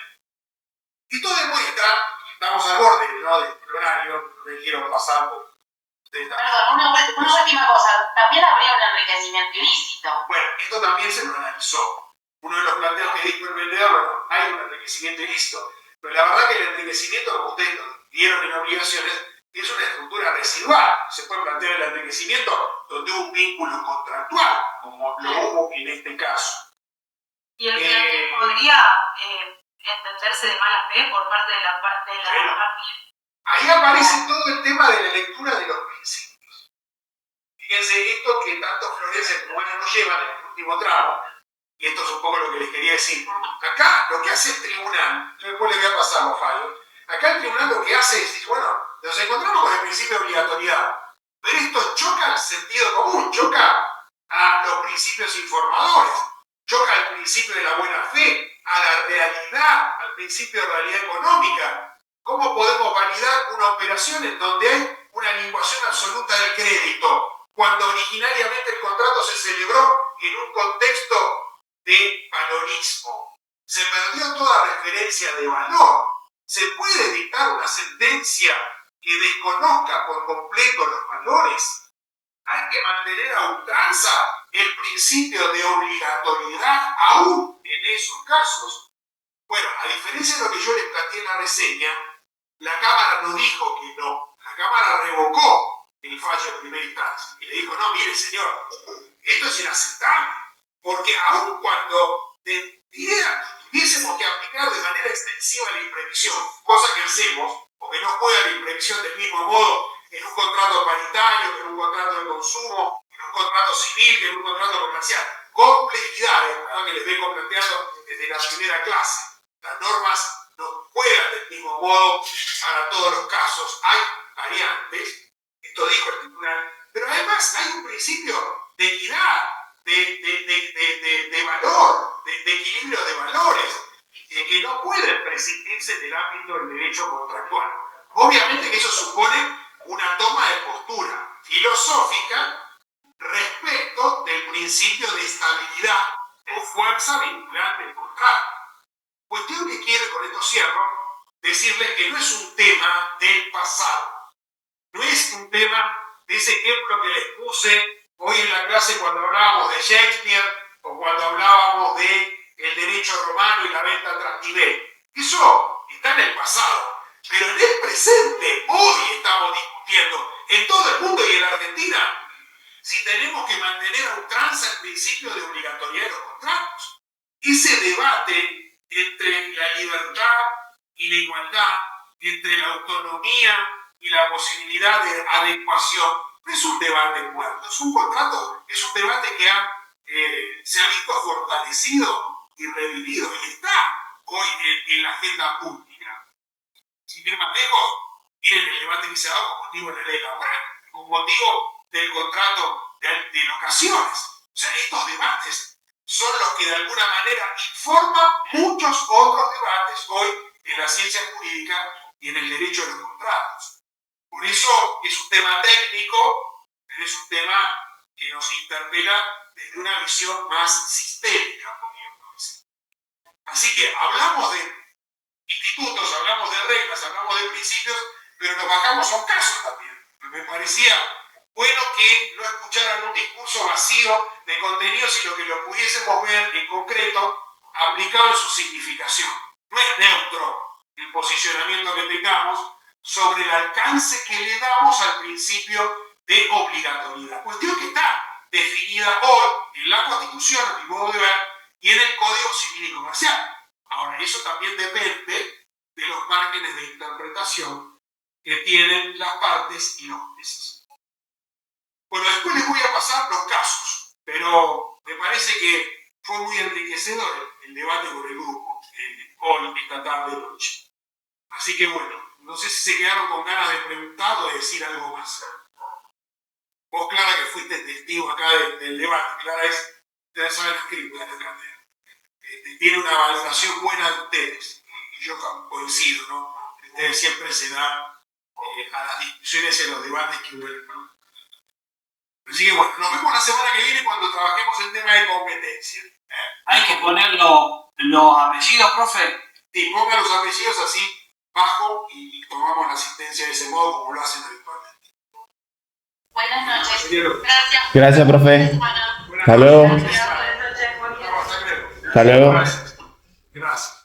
Esto demuestra, estamos al borde, ¿no?, del horario, no me quiero pasar por... Perdón, una última cosa. También habría un enriquecimiento ilícito. Bueno, esto también se lo analizó. Uno de los planteos que dijo el vendedor, bueno, hay un enriquecimiento ilícito. Pero la verdad que el enriquecimiento, como ustedes lo vieron en obligaciones, es una estructura residual. Se puede plantear el enriquecimiento donde hubo un vínculo contractual, como lo hubo en este caso. ¿Y el planteo podría entenderse de mala fe por parte de la parte de la... Ahí aparece todo el tema de la lectura de los principios. Fíjense, esto que tanto Florencia como Ana nos llevan en el último tramo, y esto es un poco lo que les quería decir. Acá lo que hace el tribunal, yo después le voy a pasar los fallos, acá el tribunal lo que hace es decir, bueno, nos encontramos con el principio de obligatoriedad, pero esto choca al sentido común, choca a los principios informadores, choca al principio de la buena fe, a la realidad, al principio de realidad económica. ¿Cómo podemos validar una operación en donde hay una linguación absoluta del crédito, cuando originariamente el contrato se celebró en un contexto de valorismo? Se perdió toda referencia de valor. ¿Se puede dictar una sentencia que desconozca por completo los valores? Hay que mantener a ultranza el principio de obligatoriedad aún en esos casos. Bueno, a diferencia de lo que yo les planteé en la reseña, la Cámara no dijo que no. La Cámara revocó el fallo de primera instancia y le dijo, no, mire señor, esto es inaceptable, porque aun cuando tuviésemos que aplicar de manera extensiva la imprevisión, cosa que hacemos, porque no juega la imprevisión del mismo modo en un contrato paritario, que en un contrato de consumo, en un contrato civil, que en un contrato comercial. Complejidades, que les vengo planteando desde la primera clase. Las normas no juegan del mismo modo para todos los casos. Hay variantes, esto dijo el tribunal, pero además hay un principio de equidad, de valor, de equilibrio de valores, que no pueden prescindirse del ámbito del derecho contractual. Obviamente que eso supone una toma de postura filosófica respecto del principio de estabilidad o fuerza vinculante del contrato. decirles que no es un tema del pasado. No es un tema de ese ejemplo que les puse hoy en la clase cuando hablábamos de Shakespeare o cuando hablábamos de el derecho romano y la venta tras nivel. Eso está en el pasado, pero en el presente, hoy estamos discutiendo en todo el mundo y en la Argentina si tenemos que mantener a ultranza el principio de obligatoriedad de los contratos. Ese debate entre la libertad y la igualdad, entre la autonomía y la posibilidad de adecuación, no es un debate muerto, es un contrato, es un debate que se ha visto fortalecido y revivido y está hoy en la agenda pública. Sin ir más lejos, miren el debate que se ha dado con motivo de la ley laboral, con motivo del contrato de locaciones. O sea, estos debates son los que de alguna manera informan muchos otros debates hoy en la ciencia jurídica y en el derecho de los contratos. Por eso es un tema técnico, pero es un tema que nos interpela desde una visión más sistémica, podríamos decir. Así que hablamos de institutos, hablamos de reglas, hablamos de principios, pero nos bajamos a un caso también. Me parecía bueno que no escucharan un discurso vacío de contenido, sino que lo pudiésemos ver en concreto aplicado en su significación. No es neutro el posicionamiento que tengamos sobre el alcance que le damos al principio de obligatoriedad. Cuestión que está definida hoy en la Constitución, a mi modo de ver, y en el Código Civil y Comercial. Ahora, eso también depende de los márgenes de interpretación que tienen las partes y los jueces. Bueno, después les voy a pasar los casos, pero me parece que fue muy enriquecedor el debate con el grupo hoy, esta tarde noche. Así que bueno, no sé si se quedaron con ganas de preguntar o de decir algo más. Vos, Clara, que fuiste testigo acá del debate, Clara ustedes saben escribir en la cátedra. Tiene una valoración buena de ustedes, y yo coincido, ¿no? Ustedes siempre se dan a las discusiones en los debates que hubo. Así que bueno, nos vemos la semana que viene cuando trabajemos el tema de competencia. Hay que poner los apellidos, profe. Sí, pongan los apellidos así, bajo, y tomamos la asistencia de ese modo como lo hacen habitualmente. Buenas noches. Gracias. Gracias, profe. Hasta luego. Buenas noches. Hasta luego. Gracias.